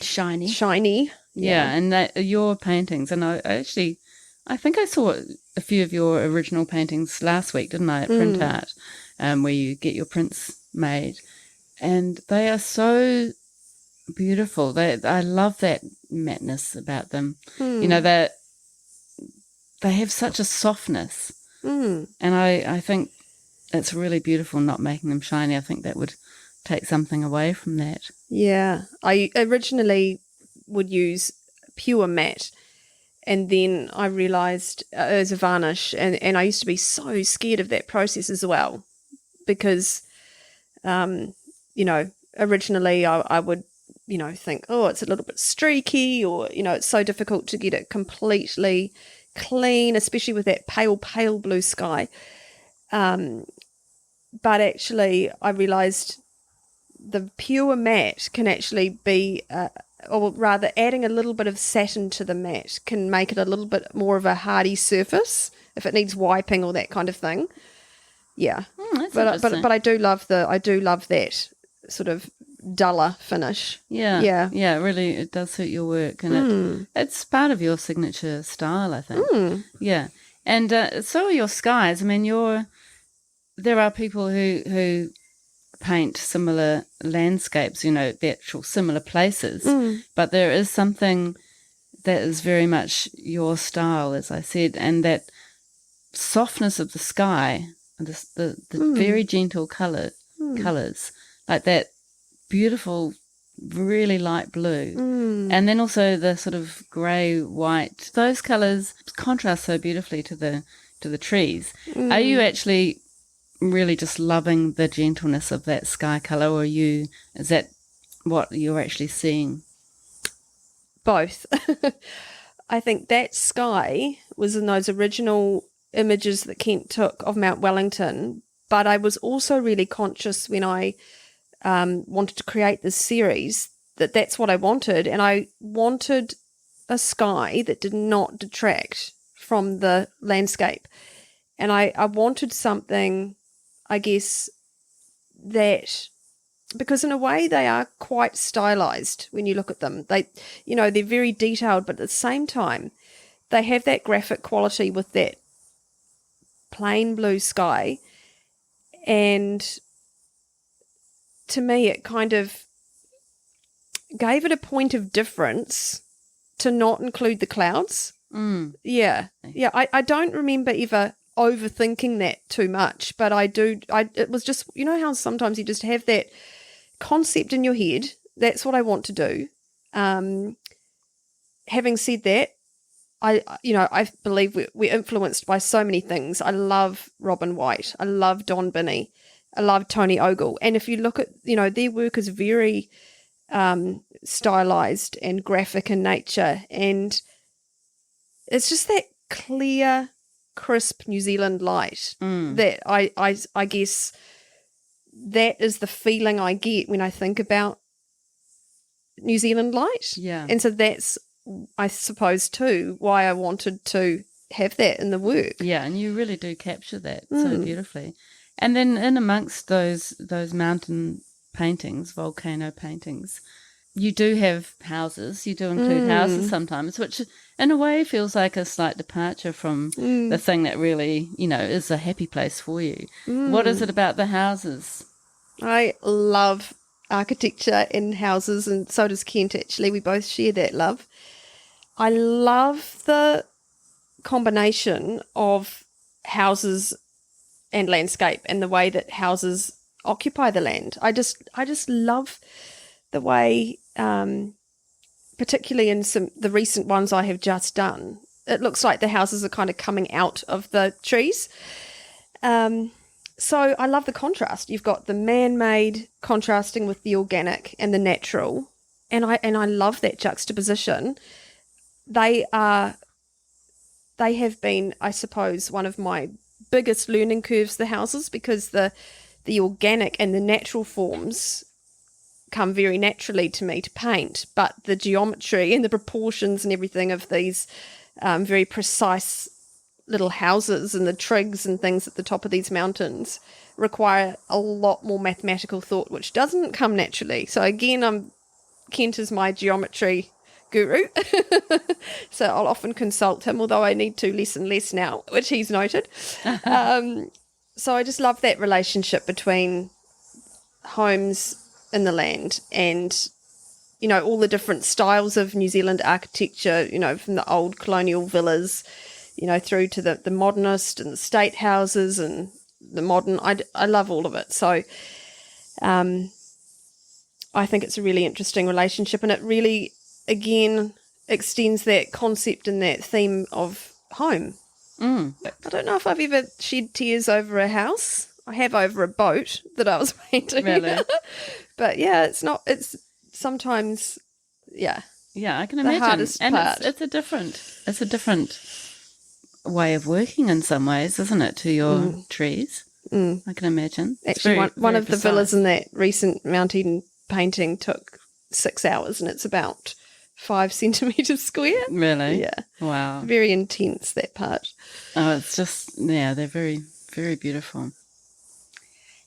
shiny. Yeah, and that your paintings, and I think I saw a few of your original paintings last week, didn't I, at Print Art, where you get your prints made, and they are so beautiful. I love that matteness about them. That they have such a softness, and I think it's really beautiful not making them shiny. I think that would take something away from that. Yeah, I originally would use pure matte, and then I realised as a varnish, and I used to be so scared of that process as well, because originally I would think, oh, it's a little bit streaky, or it's so difficult to get it completely clean, especially with that pale blue sky. But actually I realised the pure matte can actually be, or rather adding a little bit of satin to the matte can make it a little bit more of a hardy surface if it needs wiping or that kind of thing. Yeah, but I do love that sort of duller finish. Yeah. Really, it does suit your work, and it's part of your signature style, I think. Yeah, and so are your skies. I mean, there are people who paint similar landscapes, the actual similar places, but there is something that is very much your style, as I said, and that softness of the sky, the very gentle colours, like that beautiful, really light blue, and then also the sort of grey, white. Those colours contrast so beautifully to the trees. Are you actually really just loving the gentleness of that sky colour, or is that what you're actually seeing? Both. I think that sky was in those original images that Kent took of Mount Wellington, but I was also really conscious when I wanted to create this series that's what I wanted, and I wanted a sky that did not detract from the landscape, and I wanted something, I guess, that, because in a way they are quite stylized when you look at them. They're very detailed, but at the same time they have that graphic quality with that plain blue sky, and to me it kind of gave it a point of difference to not include the clouds. Yeah. I don't remember ever overthinking that too much, but it was just, how sometimes you just have that concept in your head, that's what I want to do. Having said that, I believe we're influenced by so many things. I love Robin White, I love Don Binney, I love Tony Ogle, and if you look at their work is very stylized and graphic in nature, and it's just that clear, crisp New Zealand light that I guess that is the feeling I get when I think about New Zealand light. Yeah. And so that's, I suppose, too, why I wanted to have that in the work. Yeah, and you really do capture that so beautifully. And then in amongst those mountain paintings, volcano paintings, you do have houses. You do include houses sometimes, which in a way feels like a slight departure from the thing that really, is a happy place for you. What is it about the houses? I love architecture in houses, and so does Kent, actually. We both share that love. I love the combination of houses and landscape, and the way that houses occupy the land. I just love the way, particularly in the recent ones I have just done, it looks like the houses are kind of coming out of the trees. So I love the contrast. You've got the man-made contrasting with the organic and the natural, and I love that juxtaposition. They have been, I suppose, one of my biggest learning curves, the houses, because the organic and the natural forms come very naturally to me to paint, but the geometry and the proportions and everything of these very precise little houses and the trigs and things at the top of these mountains require a lot more mathematical thought, which doesn't come naturally. So again, Kent is my geometry guru, so I'll often consult him, although I need to less and less now, which he's noted. So I just love that relationship between homes in the land and, you know, all the different styles of New Zealand architecture, you know, from the old colonial villas, you know, through to the modernist and the state houses and the modern. I love all of it. So I think it's a really interesting relationship, and it really, again, extends that concept and that theme of home. I don't know if I've ever shed tears over a house. I have over a boat that I was painting. Really? But yeah, it's sometimes, yeah. Yeah, I can imagine. The hardest part. It's a different way of working in some ways, isn't it, to your trees? I can imagine. Actually, one of the villas in that recent Mount Eden painting took 6 hours, and it's about 5 centimetres square. Really? Yeah. Wow. Very intense, that part. Oh, it's just, yeah, they're very, very beautiful.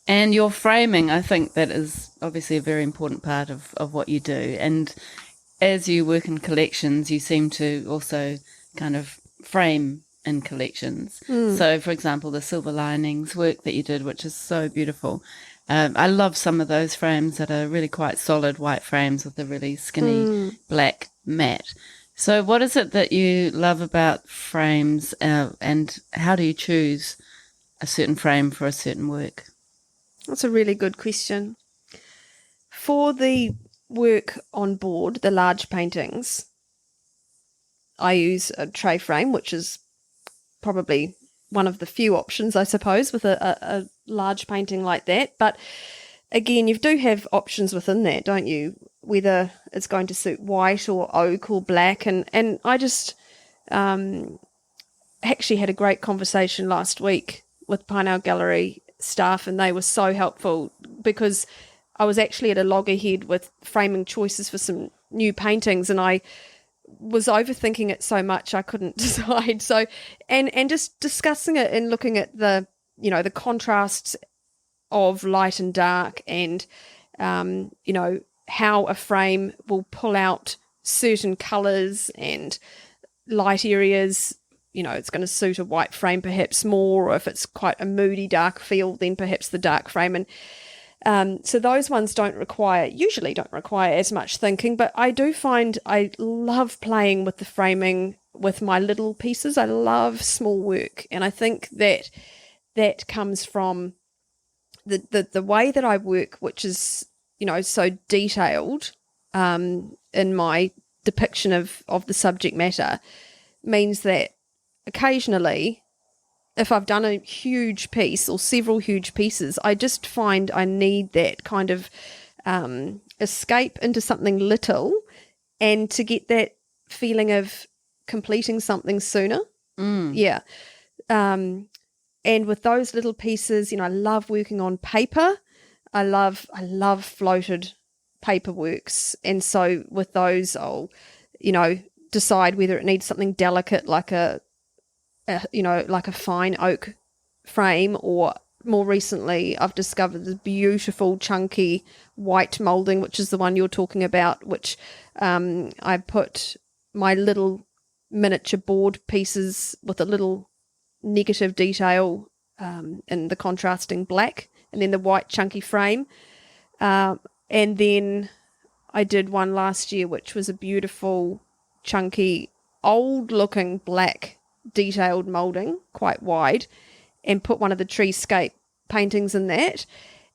And your framing, I think that is obviously a very important part of what you do. And as you work in collections, you seem to also kind of frame in collections. So, for example, the Silver Linings work that you did, which is so beautiful. I love some of those frames that are really quite solid white frames with a really skinny black mat. So what is it that you love about frames, and how do you choose a certain frame for a certain work? That's a really good question. For the work on board, the large paintings, I use a tray frame, which is probably one of the few options, I suppose, with a large painting like that. But again, you do have options within that, don't you? Whether it's going to suit white or oak or black. And I just actually had a great conversation last week with Parnell Gallery staff, and they were so helpful because I was actually at a loggerhead with framing choices for some new paintings, and I was overthinking it so much I couldn't decide. So and just discussing it and looking at the, you know, the contrasts of light and dark, and you know, how a frame will pull out certain colours and light areas. You know, it's going to suit a white frame perhaps more, or if it's quite a moody dark feel, then perhaps the dark frame. And so those ones usually don't require as much thinking, but I do find I love playing with the framing with my little pieces. I love small work, and I think that comes from the way that I work, which is, you know, so detailed in my depiction of the subject matter, means that occasionally, if I've done a huge piece or several huge pieces, I just find I need that kind of escape into something little, and to get that feeling of completing something sooner. Yeah. And with those little pieces, you know, I love working on paper. I love floated paperworks. And so with those, I'll, you know, decide whether it needs something delicate like a fine oak frame, or more recently I've discovered the beautiful chunky white moulding, which is the one you're talking about, which I put my little miniature board pieces with a little negative detail in the contrasting black, and then the white chunky frame. And then I did one last year which was a beautiful chunky old looking black detailed moulding, quite wide, and put one of the treescape paintings in that.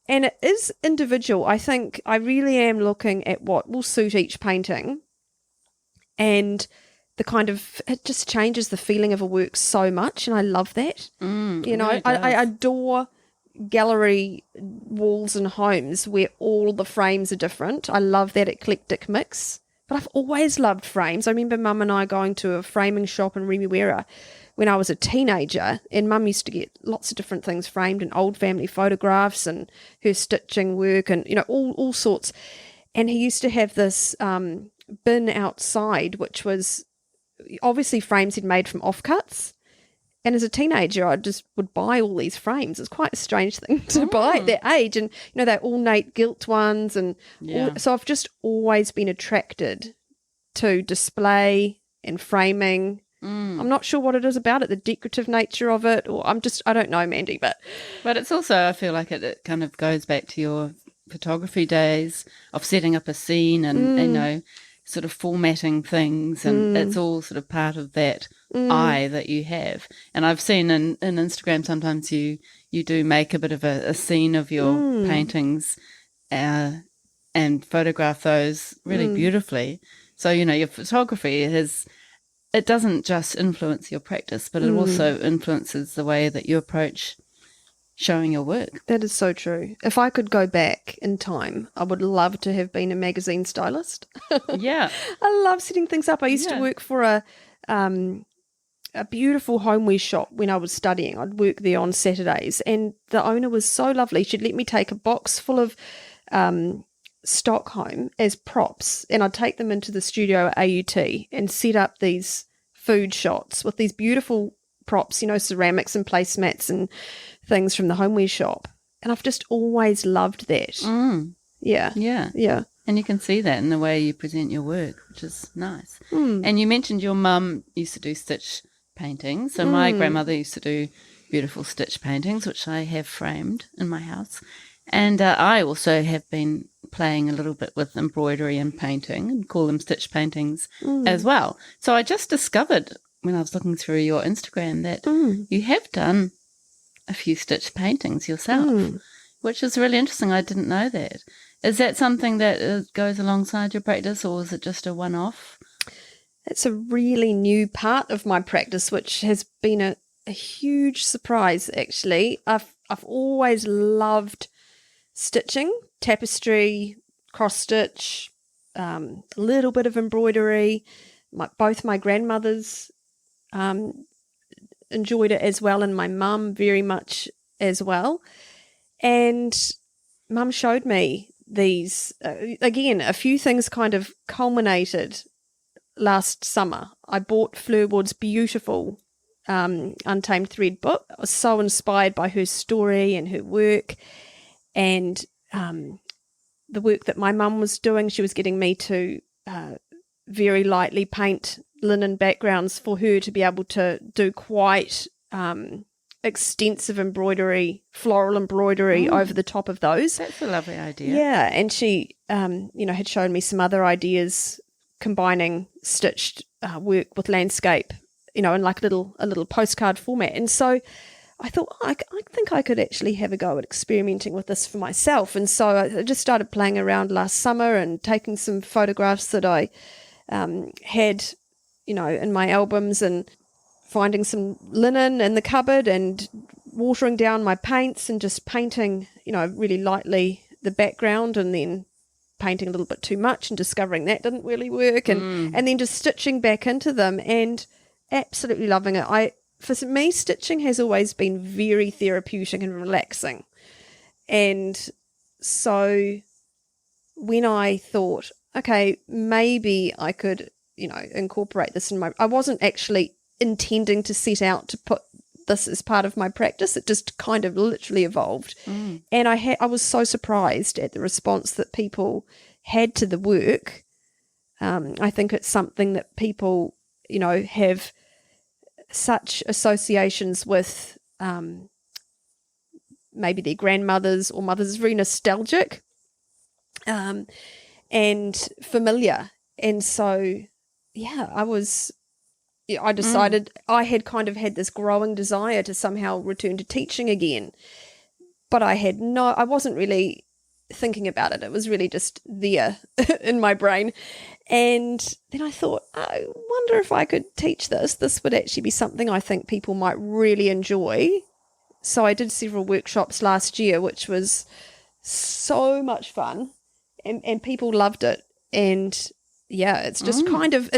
And it is individual. I think I really am looking at what will suit each painting, and it just changes the feeling of a work so much, and I love that. It really I does. adore gallery walls and homes where all the frames are different. I love that eclectic mix. But I've always loved frames. I remember Mum and I going to a framing shop in Remuera when I was a teenager, and Mum used to get lots of different things framed, and old family photographs and her stitching work and, all sorts. And he used to have this bin outside, which was obviously frames he'd made from offcuts. And as a teenager, I just would buy all these frames. It's quite a strange thing to buy at that age. And, they're ornate gilt ones. And so I've just always been attracted to display and framing. I'm not sure what it is about it, the decorative nature of it, or I don't know, Mandy. But it's also, I feel like it kind of goes back to your photography days of setting up a scene and, sort of formatting things, and it's all sort of part of that eye that you have. And I've seen in Instagram sometimes you do make a bit of a scene of your paintings and photograph those really beautifully. So, your photography it doesn't just influence your practice, but it also influences the way that you approach showing your work. That is so true. If I could go back in time, I would love to have been a magazine stylist. Yeah. I love setting things up. I used to work for a beautiful homeware shop when I was studying. I'd work there on Saturdays, and the owner was so lovely. She'd let me take a box full of stock home as props, and I'd take them into the studio at AUT and set up these food shots with these beautiful props, ceramics and placemats and things from the homeware shop. And I've just always loved that. Yeah. And you can see that in the way you present your work, which is nice. And you mentioned your mum used to do stitch paintings. So my grandmother used to do beautiful stitch paintings, which I have framed in my house. And I also have been playing a little bit with embroidery and painting, and call them stitch paintings as well. So I just discovered when I was looking through your Instagram that you have done a few stitch paintings yourself, which is really interesting. I didn't know that. Is that something that goes alongside your practice, or is it just a one-off? It's a really new part of my practice, which has been a huge surprise, actually. I've always loved stitching, tapestry, cross-stitch, a little bit of embroidery. Both my grandmothers enjoyed it as well, and my mum very much as well. And Mum showed me these, again, a few things kind of culminated last summer. I bought Fleur Wood's beautiful Untamed Thread book. I was so inspired by her story and her work, and the work that my mum was doing. She was getting me to very lightly paint linen backgrounds for her to be able to do quite extensive embroidery, floral embroidery over the top of those. That's a lovely idea. Yeah, and she, had shown me some other ideas combining stitched work with landscape, in like a little postcard format. And so I thought, I think I could actually have a go at experimenting with this for myself. And so I just started playing around last summer and taking some photographs that I had, in my albums, and finding some linen in the cupboard and watering down my paints and just painting, really lightly the background, and then painting a little bit too much and discovering that didn't really work, and then just stitching back into them and absolutely loving it. For me, stitching has always been very therapeutic and relaxing. And so when I thought, okay, maybe I could, incorporate this in I wasn't actually intending to set out to put this as part of my practice. It just kind of literally evolved. And I was so surprised at the response that people had to the work. I think it's something that people, have such associations with, maybe their grandmothers or mothers, very nostalgic and familiar. And so, I decided I had kind of had this growing desire to somehow return to teaching again, but I wasn't really thinking about it. It was really just there in my brain. And then I thought, I wonder if I could teach this. This would actually be something I think people might really enjoy. So I did several workshops last year, which was so much fun, and people loved it. And yeah, it's just kind of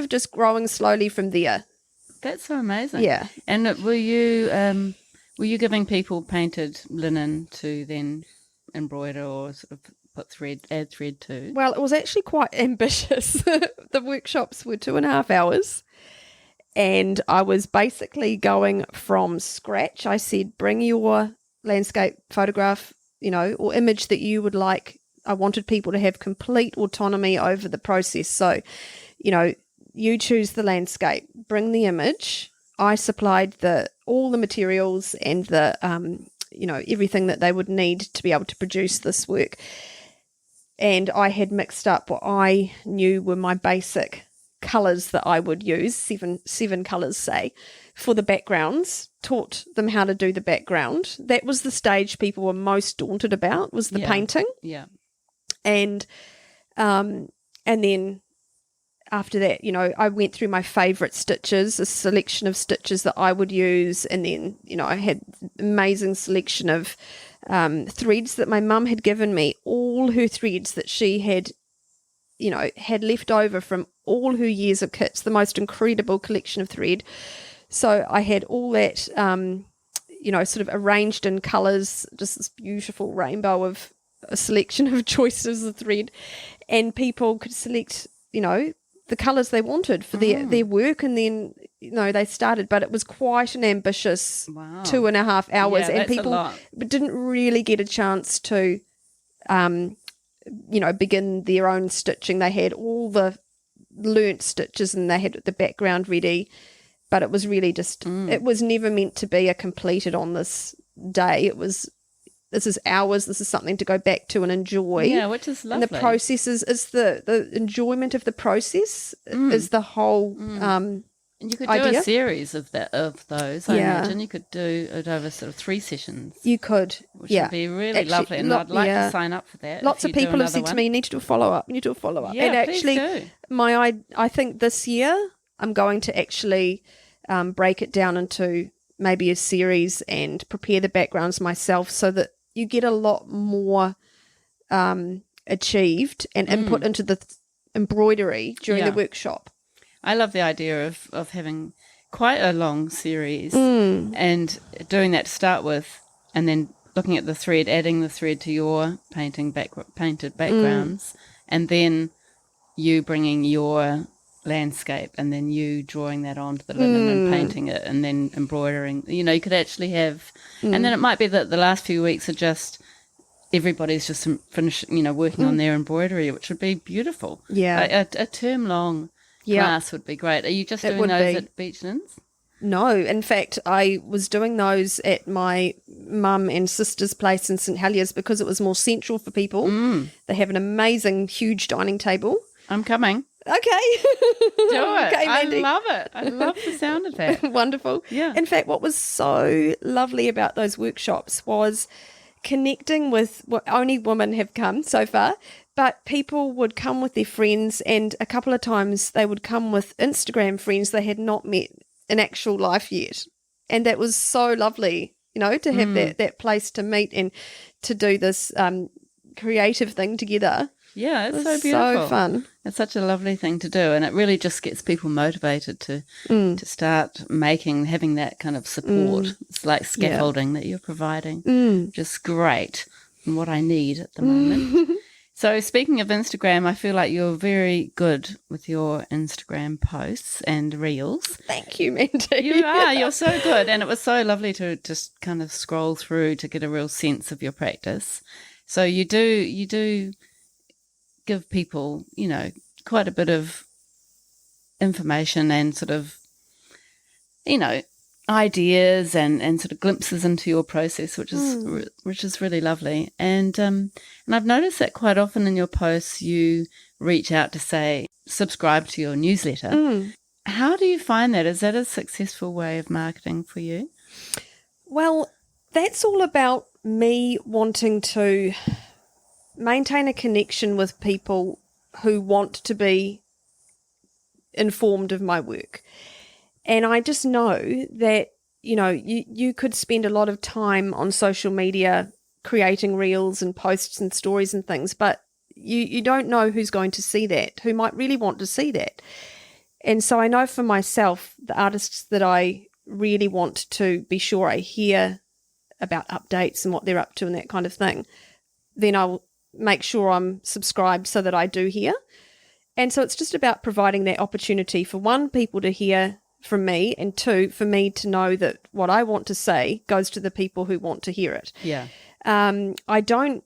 just growing slowly from there. That's so amazing. Yeah. And were you giving people painted linen to then embroider or sort of add thread to? Well, it was actually quite ambitious. The workshops were 2.5 hours, and I was basically going from scratch. I said, bring your landscape photograph, or image that you would like. I wanted people to have complete autonomy over the process. So, you choose the landscape, bring the image. I supplied all the materials and the everything that they would need to be able to produce this work. And I had mixed up what I knew were my basic colours that I would use, seven colours, say, for the backgrounds, taught them how to do the background. That was the stage people were most daunted about, was the painting. Yeah. And then after that, I went through my favourite stitches, a selection of stitches that I would use. And then, I had amazing selection of threads that my mum had given me, all her threads that she had, had left over from all her years of kits, the most incredible collection of thread. So I had all that, sort of arranged in colours, just this beautiful rainbow of a selection of choices of thread, and people could select, the colours they wanted for their work, and then they started. But it was quite an ambitious 2.5 hours, and people didn't really get a chance to begin their own stitching. They had all the learnt stitches and they had the background ready, but it was really just it was never meant to be a completed on this day. This is hours. This is something to go back to and enjoy. Yeah, which is lovely. And the process is the enjoyment of the process is the whole and you could idea. do a series of those. I imagine you could do it over sort of 3 sessions. You could, which would be really lovely, and I'd like to sign up for that. Lots of people have said to me, "You need to do a follow up. You need to do a follow up." Yeah, and actually, please do. I think this year I'm going to actually break it down into maybe a series and prepare the backgrounds myself, so that you get a lot more achieved and input into the embroidery during the workshop. I love the idea of having quite a long series and doing that to start with, and then looking at the thread, adding the thread to your painted backgrounds, and then you bringing your landscape and then you drawing that onto the linen and painting it and then embroidering. You could actually have, and then it might be that the last few weeks are just everybody's just finishing, working on their embroidery, which would be beautiful. Yeah. A term long class would be great. Are you just doing those at Beachlands? No, in fact, I was doing those at my mum and sister's place in St Heliers because it was more central for people. They have an amazing, huge dining table. I'm coming. Okay. Do it. Okay, Mandy. I love it. I love the sound of that. Wonderful. Yeah. In fact, what was so lovely about those workshops was connecting with what only women have come so far, but people would come with their friends, and a couple of times they would come with Instagram friends they had not met in actual life yet. And that was so lovely, to have that place to meet and to do this creative thing together. Yeah, it's so beautiful. So fun. It's such a lovely thing to do, and it really just gets people motivated to start having that kind of support. It's like scaffolding that you're providing. Just great, and what I need at the moment. So speaking of Instagram, I feel like you're very good with your Instagram posts and reels. Thank you, Mandy. You are. You're so good, and it was so lovely to just kind of scroll through to get a real sense of your practice. So you do give people, quite a bit of information and sort of, ideas and sort of glimpses into your process, which is really lovely. And I've noticed that quite often in your posts you reach out to say subscribe to your newsletter. How do you find that? Is that a successful way of marketing for you? Well, that's all about me wanting to maintain a connection with people who want to be informed of my work. And I just know that, you could spend a lot of time on social media creating reels and posts and stories and things, but you don't know who's going to see that, who might really want to see that. And so I know for myself, the artists that I really want to be sure I hear about updates and what they're up to and that kind of thing, then I'll make sure I'm subscribed so that I do hear. And so it's just about providing that opportunity for one, people to hear from me, and two, for me to know that what I want to say goes to the people who want to hear it. Yeah. I don't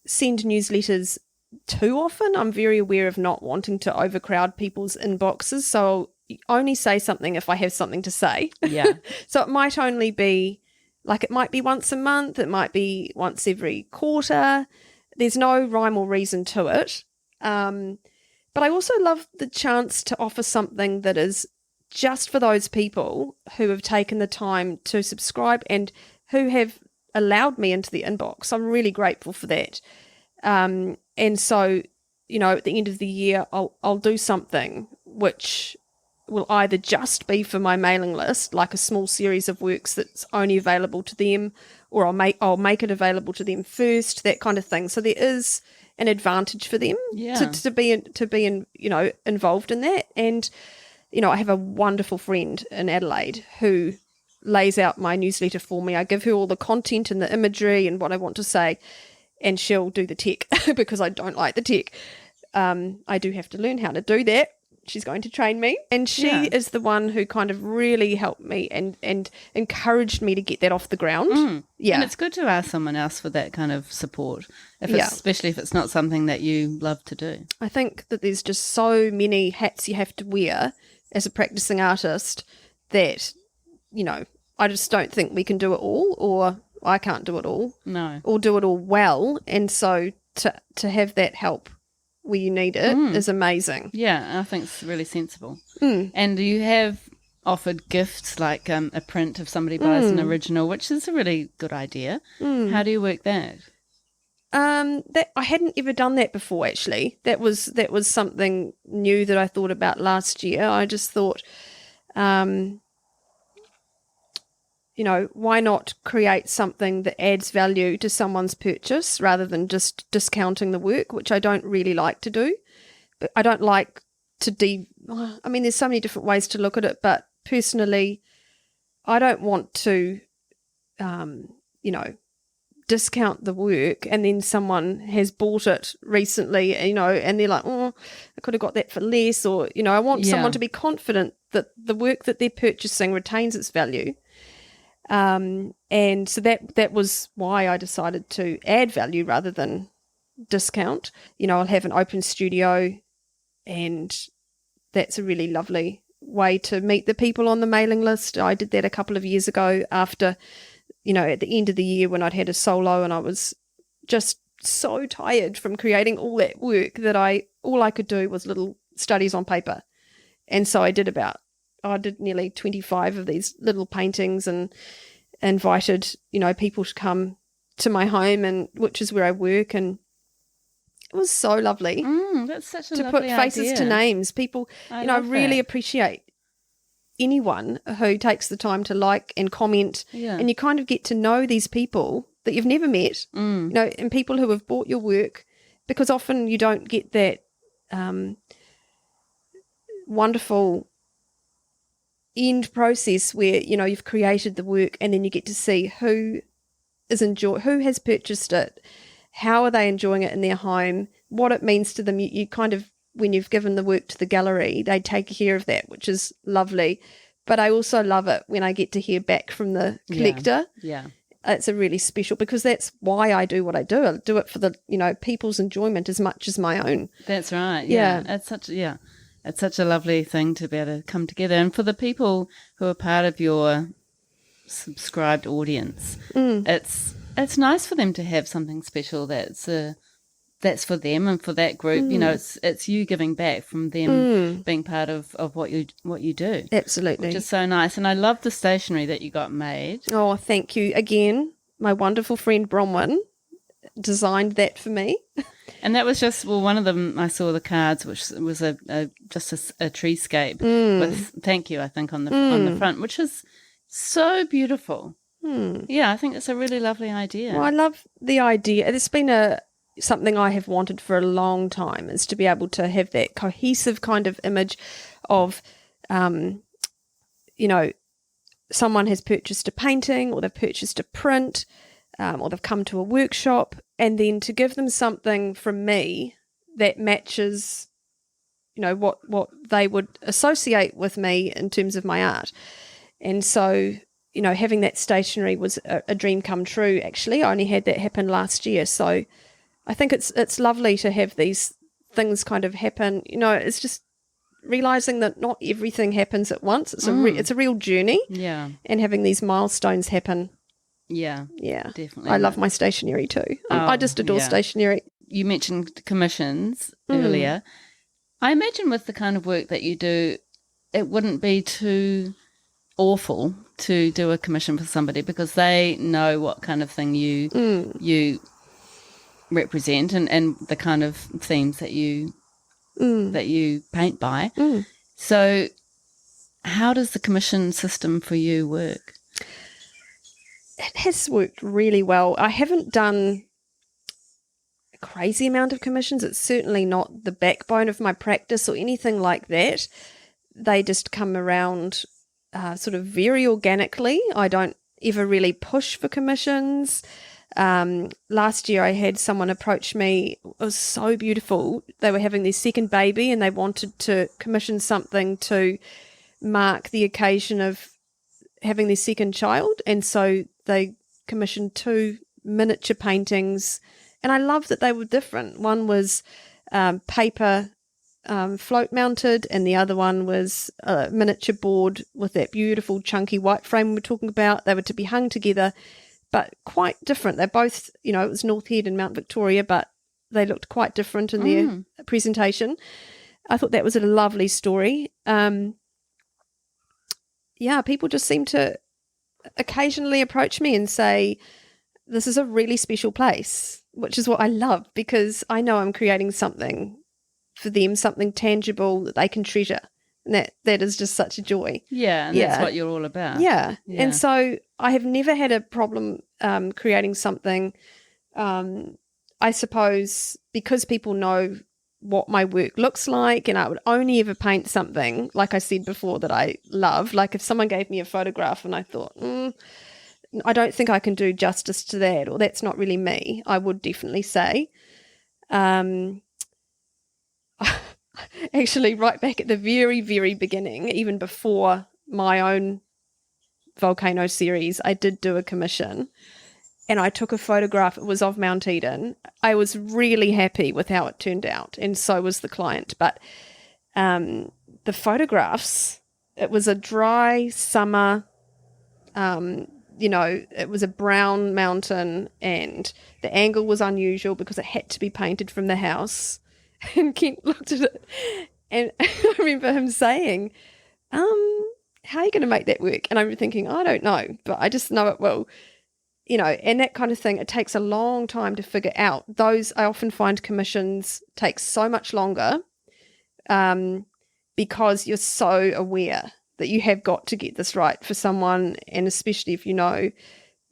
send newsletters too often. I'm very aware of not wanting to overcrowd people's inboxes, so I'll only say something if I have something to say. Yeah. So it might only be, it might be once a month, it might be once every quarter. There's no rhyme or reason to it. But I also love the chance to offer something that is just for those people who have taken the time to subscribe and who have allowed me into the inbox. I'm really grateful for that. And so, at the end of the year, I'll do something which will either just be for my mailing list, like a small series of works that's only available to them, or I'll make it available to them first, that kind of thing. So there is an advantage for them to be involved in that. And I have a wonderful friend in Adelaide who lays out my newsletter for me. I give her all the content and the imagery and what I want to say, and she'll do the tech because I don't like the tech. I do have to learn how to do that. She's going to train me. And she is the one who kind of really helped me and encouraged me to get that off the ground. Yeah. And it's good to ask someone else for that kind of support, especially if it's not something that you love to do. I think that there's just so many hats you have to wear as a practicing artist that, I just don't think we can do it all, or I can't do it all. No. Or do it all well. And so to have that help where you need it is amazing. Yeah, I think it's really sensible. And you have offered gifts like a print if somebody buys an original, which is a really good idea. How do you work that? That I hadn't ever done that before, actually. That was something new that I thought about last year. I just thought, why not create something that adds value to someone's purchase rather than just discounting the work, which I don't really like to do. But I don't like to there's so many different ways to look at it, but personally, I don't want to, discount the work and then someone has bought it recently, and they're like, oh, I could have got that for less, or, I want someone to be confident that the work that they're purchasing retains its value. And so that was why I decided to add value rather than discount. I'll have an open studio, and that's a really lovely way to meet the people on the mailing list. I did that a couple of years ago after, at the end of the year when I'd had a solo and I was just so tired from creating all that work that all I could do was little studies on paper. And so I did nearly 25 of these little paintings and invited, people to come to my home, and which is where I work, and it was so lovely. That's such a to lovely put faces idea. I really people. I really appreciate anyone who takes the time to like and comment, and you kind of get to know these people that you've never met, and people who have bought your work, because often you don't get that wonderful end process where you've created the work and then you get to see who has purchased it, how are they enjoying it in their home, what it means to them. You kind of, when you've given the work to the gallery, they take care of that, which is lovely. But I also love it when I get to hear back from the collector. Yeah. It's a really special, because that's why I do what I do. I do it for the people's enjoyment as much as my own. That's right. Yeah. It's such a lovely thing to be able to come together. And for the people who are part of your subscribed audience, it's nice for them to have something special that's for them and for that group. It's you giving back from them being part of what you do. Absolutely. Which is so nice. And I love the stationery that you got made. Oh, thank you. Again, my wonderful friend Bronwyn designed that for me. And that was just, well, one of them, I saw the cards, which was just a treescape with thank you, I think, on the front, which is so beautiful. Yeah, I think it's a really lovely idea. Well, I love the idea. It's been something I have wanted for a long time, is to be able to have that cohesive kind of image of, someone has purchased a painting, or they've purchased a print, or they've come to a workshop, and then to give them something from me that matches, what they would associate with me in terms of my art. And so, having that stationery was a dream come true, actually. I only had that happen last year. So I think it's lovely to have these things kind of happen. It's just realising that not everything happens at once. It's a real journey. Yeah. And having these milestones happen. Yeah. Yeah. Definitely. I love my stationery too. I just adore stationery. You mentioned commissions earlier. I imagine with the kind of work that you do, it wouldn't be too awful to do a commission for somebody, because they know what kind of thing you represent and the kind of themes that you paint by. So how does the commission system for you work? It has worked really well. I haven't done a crazy amount of commissions. It's certainly not the backbone of my practice or anything like that. They just come around sort of very organically. I don't ever really push for commissions. Last year I had someone approach me. It was so beautiful. They were having their second baby and they wanted to commission something to mark the occasion of having their second child. And so they commissioned 2 miniature paintings. And I love that they were different. One was paper float mounted, and the other one was a miniature board with that beautiful chunky white frame we were talking about. They were to be hung together, but quite different. They're both, it was North Head and Mount Victoria, but they looked quite different in their presentation. I thought that was a lovely story. People just seem to occasionally approach me and say, this is a really special place, which is what I love, because I know I'm creating something for them, something tangible that they can treasure. And that is just such a joy. Yeah, and that's what you're all about. Yeah. And so I have never had a problem creating something, I suppose, because people know what my work looks like, and I would only ever paint something, like I said before, that I love. Like if someone gave me a photograph and I thought, I don't think I can do justice to that, or that's not really me, I would definitely say. Actually, right back at the very, very beginning, even before my own volcano series, I did do a commission, and I took a photograph. It was of Mount Eden. I was really happy with how it turned out, and so was the client. But the photographs, it was a dry summer, it was a brown mountain, and the angle was unusual because it had to be painted from the house. And Kent looked at it, and I remember him saying, how are you going to make that work? And I'm thinking, I don't know, but I just know it will, and that kind of thing. It takes a long time to figure out. Those, I often find commissions take so much longer because you're so aware that you have got to get this right for someone, and especially if you know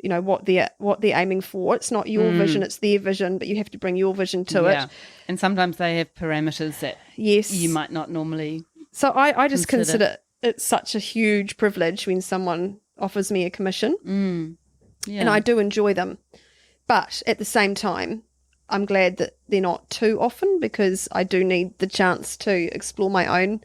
what they're aiming for. It's not your vision, it's their vision, but you have to bring your vision to it. And sometimes they have parameters that you might not normally. So I just consider it such a huge privilege when someone offers me a commission. And I do enjoy them. But at the same time, I'm glad that they're not too often, because I do need the chance to explore my own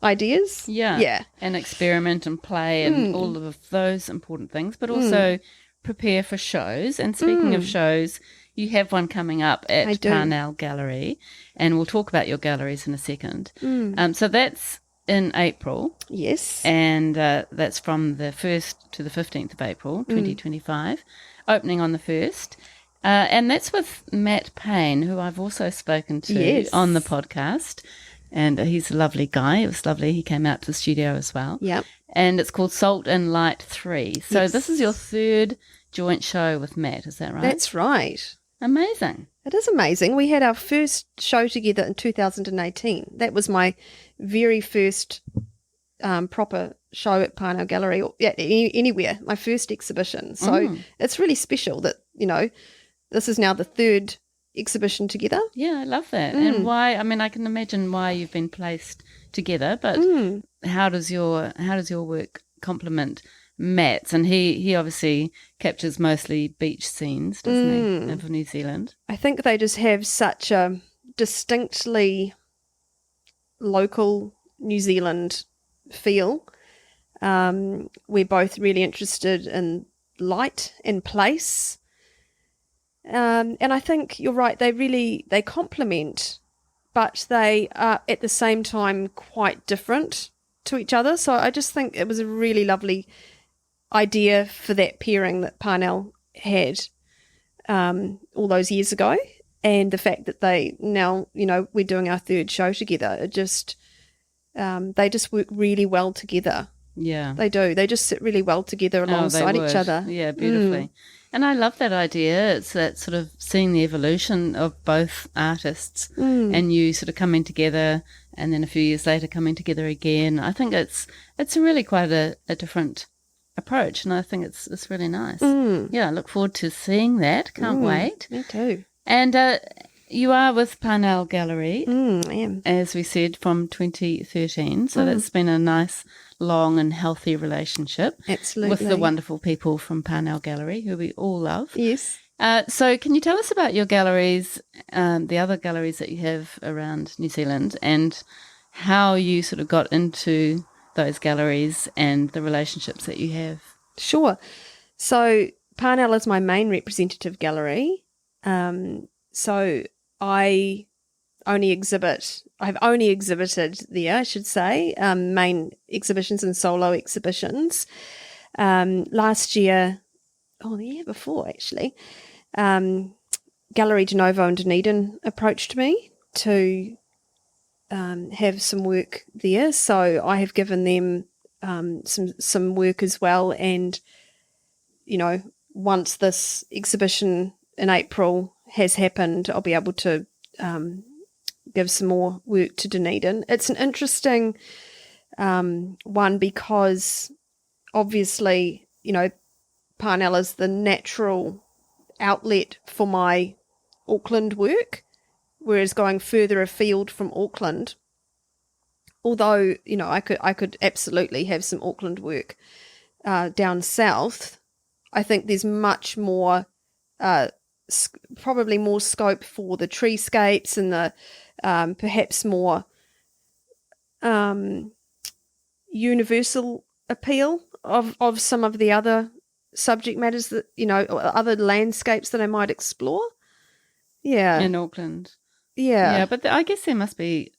ideas. Yeah. And experiment and play and all of those important things, but also prepare for shows. And speaking of shows, you have one coming up at Parnell Gallery, and we'll talk about your galleries in a second. So that's in April. Yes. And that's from the 1st to the 15th of April, 2025, opening on the 1st. And that's with Matt Payne, who I've also spoken to on the podcast. And he's a lovely guy. It was lovely. He came out to the studio as well. Yeah. And it's called Salt and Light 3. So this is your 3rd joint show with Matt, is that right? That's right. Amazing. It is amazing. We had our first show together in 2018. That was my very first proper show at Parnell Gallery, or anywhere, my first exhibition. So it's really special that, this is now the third exhibition together. Yeah, I love that. And why? I mean, I can imagine why you've been placed together, but how does your work complement Matt's? And he obviously captures mostly beach scenes, doesn't he, of New Zealand? I think they just have such a distinctly local New Zealand feel. We're both really interested in light and place. And I think you're right, they complement, but they are at the same time quite different to each other. So I just think it was a really lovely idea for that pairing that Parnell had all those years ago. And the fact that they now, we're doing our third show together, it just, they just work really well together. Yeah. They do. They just sit really well together alongside each other. Yeah, beautifully. And I love that idea. It's that sort of seeing the evolution of both artists and you sort of coming together and then a few years later coming together again. I think it's really quite a different approach, and I think it's really nice. Yeah, I look forward to seeing that. Can't wait. Me too. And you are with Parnell Gallery, I am. as we said, from 2013. So that's been a nice, long and healthy relationship. Absolutely. With the wonderful people from Parnell Gallery, who we all love. Yes. So can you tell us about your galleries, the other galleries that you have around New Zealand, and how you sort of got into those galleries and the relationships that you have? Sure. So Parnell is my main representative gallery. So I've only exhibited there, I should say, main exhibitions and solo exhibitions. Last year, the year before actually, Gallery De Novo in Dunedin approached me to have some work there. So I have given them some work as well. And, once this exhibition in April has happened, I'll be able to give some more work to Dunedin. It's an interesting one because obviously, Parnell is the natural outlet for my Auckland work, whereas going further afield from Auckland, although, I could absolutely have some Auckland work down south, I think there's much more probably more scope for the treescapes and the perhaps more universal appeal of some of the other subject matters that, other landscapes that I might explore. Yeah. In Auckland. Yeah. Yeah, but I guess there must be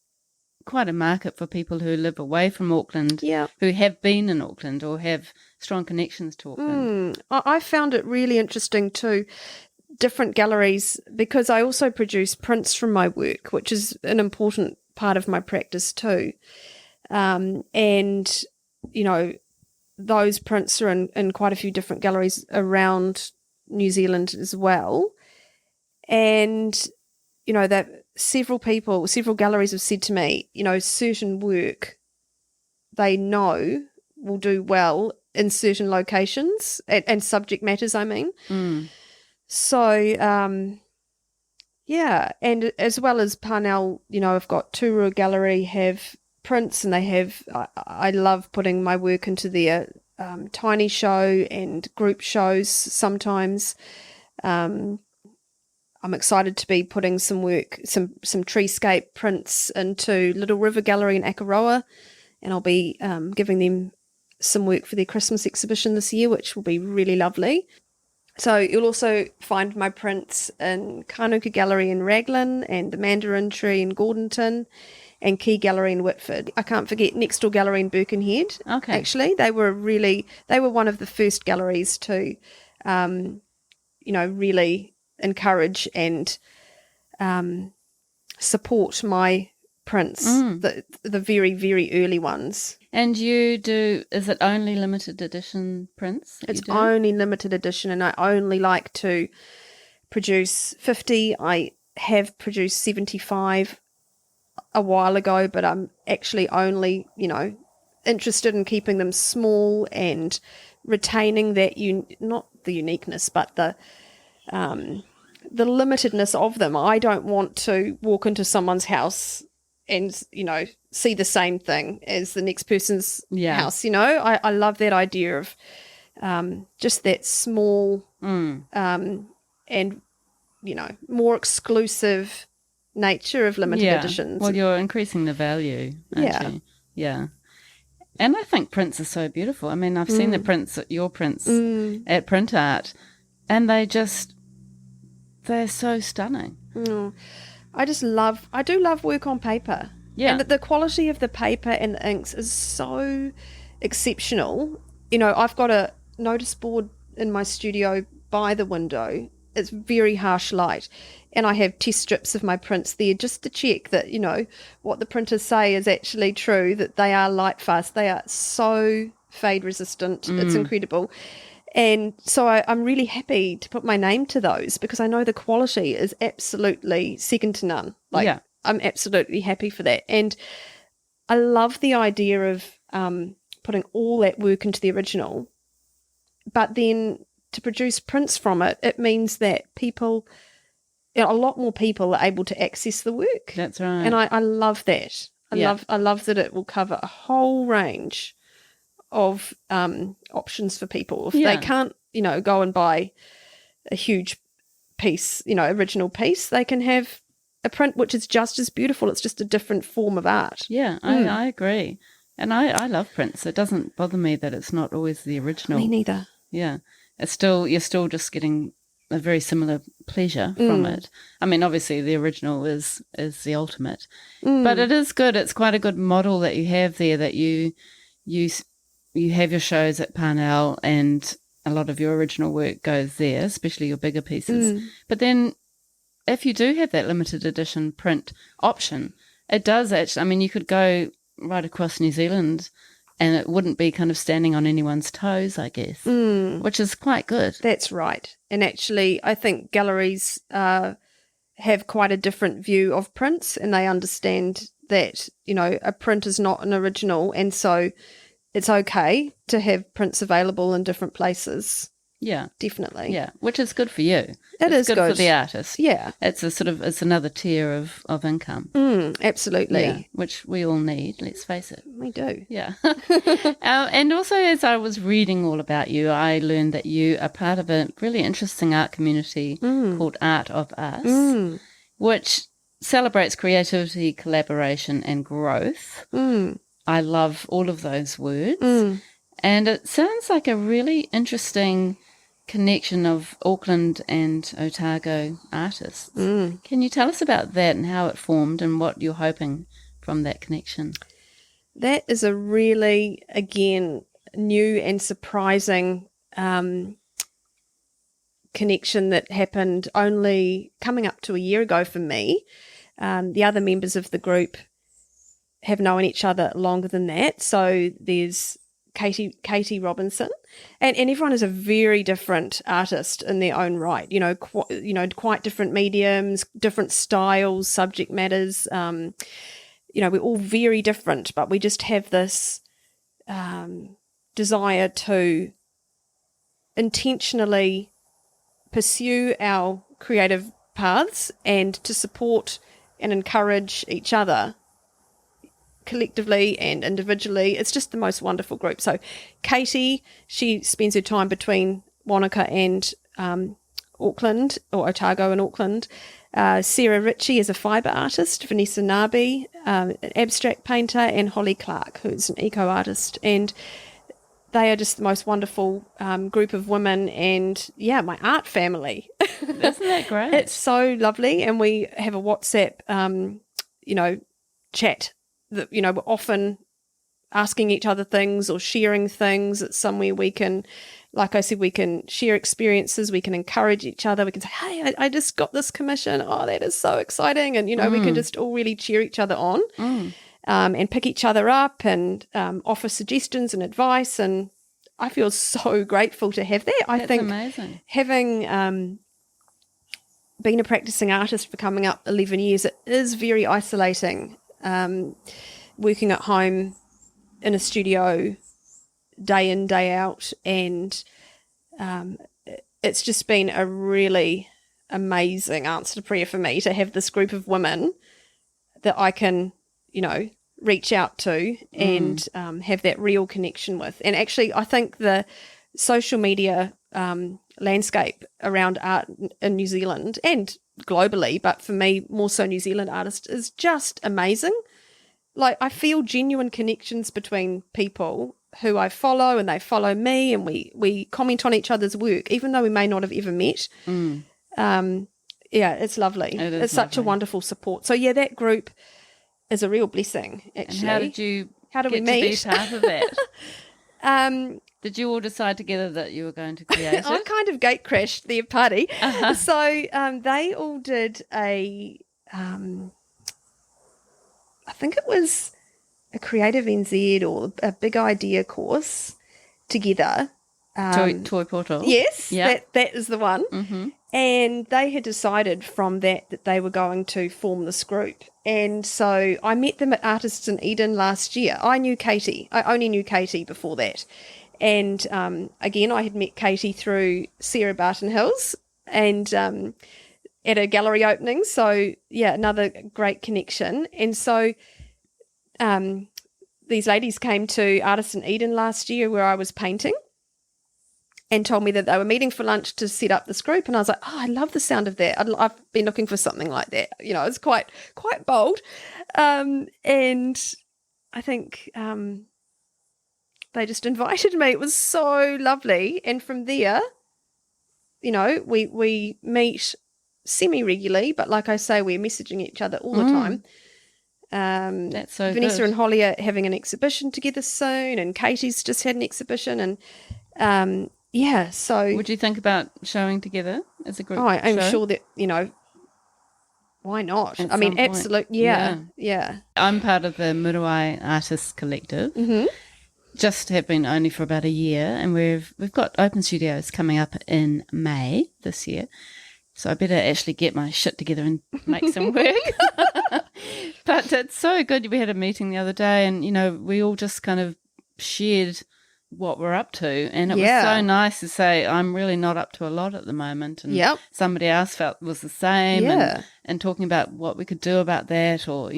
quite a market for people who live away from Auckland, who have been in Auckland or have strong connections to Auckland. I found it really interesting too, different galleries, because I also produce prints from my work, which is an important part of my practice too. And, those prints are in quite a few different galleries around New Zealand as well. And, that several galleries have said to me, certain work they know will do well in certain locations and subject matters, I mean. So, and as well as Parnell, I've got Turua Gallery have prints, and they have, I love putting my work into their tiny show and group shows sometimes. I'm excited to be putting some treescape prints into Little River Gallery in Akaroa, and I'll be giving them some work for their Christmas exhibition this year, which will be really lovely. So you'll also find my prints in Kanuka Gallery in Raglan and the Mandarin Tree in Gordonton and Key Gallery in Whitford. I can't forget Next Door Gallery in Birkenhead. Okay. Actually, they were one of the first galleries to, really encourage and support my prints, the very, very early ones. And is it only limited edition prints? It's only limited edition, and I only like to produce 50. I have produced 75 a while ago, but I'm actually only, interested in keeping them small and retaining that not the uniqueness, but the limitedness of them. I don't want to walk into someone's house and, see the same thing as the next person's house. I love that idea of just that small and, more exclusive nature of limited editions. Well, you're increasing the value, aren't you? Yeah. And I think prints are so beautiful. I mean, I've seen the prints, your prints at Print Art, and they're so stunning. I do love work on paper. Yeah. And the quality of the paper and the inks is so exceptional. I've got a notice board in my studio by the window. It's very harsh light. And I have test strips of my prints there just to check that, what the printers say is actually true, that they are light fast. They are so fade resistant. It's incredible. And so I'm really happy to put my name to those because I know the quality is absolutely second to none. I'm absolutely happy for that. And I love the idea of putting all that work into the original, but then to produce prints from it, it means that a lot more people are able to access the work. That's right. And I love that. I love that it will cover a whole range of options for people. If they can't, go and buy a huge piece, original piece, they can have a print which is just as beautiful. It's just a different form of art. Yeah, I agree. And I love prints. It doesn't bother me that it's not always the original. Me neither. Yeah. You're still just getting a very similar pleasure from it. I mean, obviously the original is the ultimate, but it is good. It's quite a good model that you have there, that you have your shows at Parnell and a lot of your original work goes there, especially your bigger pieces. But then if you do have that limited edition print option, it does actually, I mean, you could go right across New Zealand and it wouldn't be kind of standing on anyone's toes, I guess, which is quite good. That's right. And actually, I think galleries have quite a different view of prints, and they understand that, a print is not an original, and so it's okay to have prints available in different places. Yeah. Definitely. Yeah, which is good for you. It's good for the artist. Yeah. It's another tier of income. Absolutely. Yeah, which we all need, let's face it. We do. Yeah. And also, as I was reading all about you, I learned that you are part of a really interesting art community called Art of Us, which celebrates creativity, collaboration and growth. I love all of those words. And it sounds like a really interesting connection of Auckland and Otago artists. Can you tell us about that and how it formed and what you're hoping from that connection? That is a really, again, new and surprising connection that happened only coming up to a year ago for me. The other members of the group have known each other longer than that. So there's Katie Robinson, and everyone is a very different artist in their own right. Quite different mediums, different styles, subject matters. We're all very different, but we just have this desire to intentionally pursue our creative paths and to support and encourage each other collectively and individually. It's just the most wonderful group. So Katie, she spends her time between Wanaka and Auckland, or Otago and Auckland. Sarah Ritchie is a fibre artist, Vanessa Nabi, an abstract painter, and Holly Clark, who's an eco artist. And they are just the most wonderful group of women, and my art family. Isn't that great? It's so lovely. And we have a WhatsApp chat that, we're often asking each other things or sharing things. It's somewhere we can, like I said, we can share experiences, we can encourage each other, we can say, hey, I just got this commission, oh, that is so exciting. And, we can just all really cheer each other on and pick each other up and offer suggestions and advice. And I feel so grateful to have that. I think amazing. Having been a practicing artist for coming up 11 years, it is very isolating, working at home in a studio day in, day out, and it's just been a really amazing answer to prayer for me to have this group of women that I can, reach out to and have that real connection with. And actually, I think the social media landscape around art in New Zealand and globally, but for me, more so New Zealand artists, is just amazing. Like, I feel genuine connections between people who I follow and they follow me, and we comment on each other's work, even though we may not have ever met. It's lovely. It's such a wonderful support. So, yeah, that group is a real blessing, actually. How did we meet? To be part of that? Did you all decide together that you were going to create it? I kind of gate crashed their party. So they all did I think it was a Creative NZ or a Big Idea course together. Toy Portal. Yes, yep. that is the one. Mm-hmm. And they had decided from that they were going to form this group. And so I met them at Artists in Eden last year. I knew Katie. I only knew Katie before that. And again, I had met Katie through Sarah Barton Hills and at a gallery opening. So, yeah, another great connection. And so these ladies came to Artists in Eden last year where I was painting, and told me that they were meeting for lunch to set up this group. And I was like, I love the sound of that. I've been looking for something like that. It's quite bold. And I think they just invited me. It was so lovely. And from there, we meet semi-regularly, but like I say, we're messaging each other all the time. That's so Vanessa good. and Holly are having an exhibition together soon, and Katie's just had an exhibition. And so... Would you think about showing together as a group? Oh, I'm sure that, why not? I mean, absolutely, yeah. I'm part of the Muruai Artists Collective. Mm-hmm. Just have been only for about a year, and we've got open studios coming up in May this year. So I better actually get my shit together and make some work. But it's so good. We had a meeting the other day, and, we all just kind of shared what we're up to, and it was so nice to say I'm really not up to a lot at the moment, and somebody else felt was the same, and talking about what we could do about that, or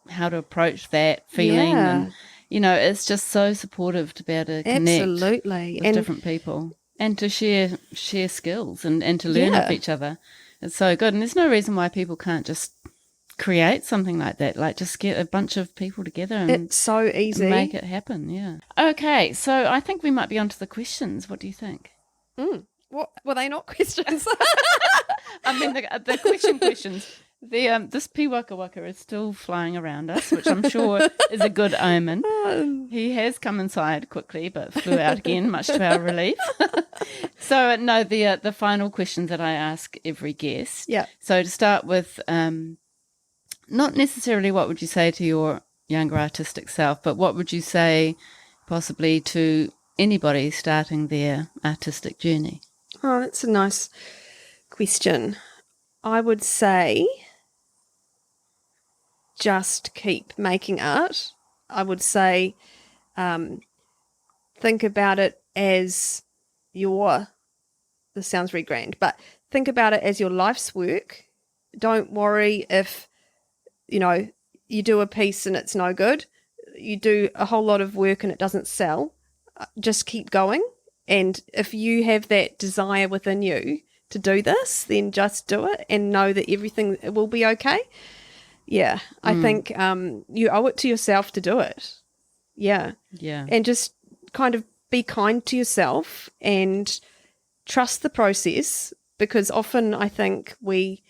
how to approach that feeling, and it's just so supportive to be able to connect with different people and to share skills and to learn off each other. It's so good, and there's no reason why people can't just create something like that, like just get a bunch of people together and it's so easy, and make it happen. Okay, so I think we might be onto the questions. What do you think? What were they not questions? I mean the questions. This Waka Waka is still flying around us, which I'm sure is a good omen. He has come inside quickly but flew out again, much to our relief. So no, the final questions that I ask every guest. Yeah. So to start with, not necessarily what would you say to your younger artistic self, but what would you say possibly to anybody starting their artistic journey? Oh, that's a nice question. I would say just keep making art. I would say think about it as this sounds very grand, but think about it as your life's work. Don't worry if you do a piece and it's no good. You do a whole lot of work and it doesn't sell. Just keep going. And if you have that desire within you to do this, then just do it and know that everything will be okay. Yeah, I think you owe it to yourself to do it. Yeah. And just kind of be kind to yourself and trust the process, because often I think we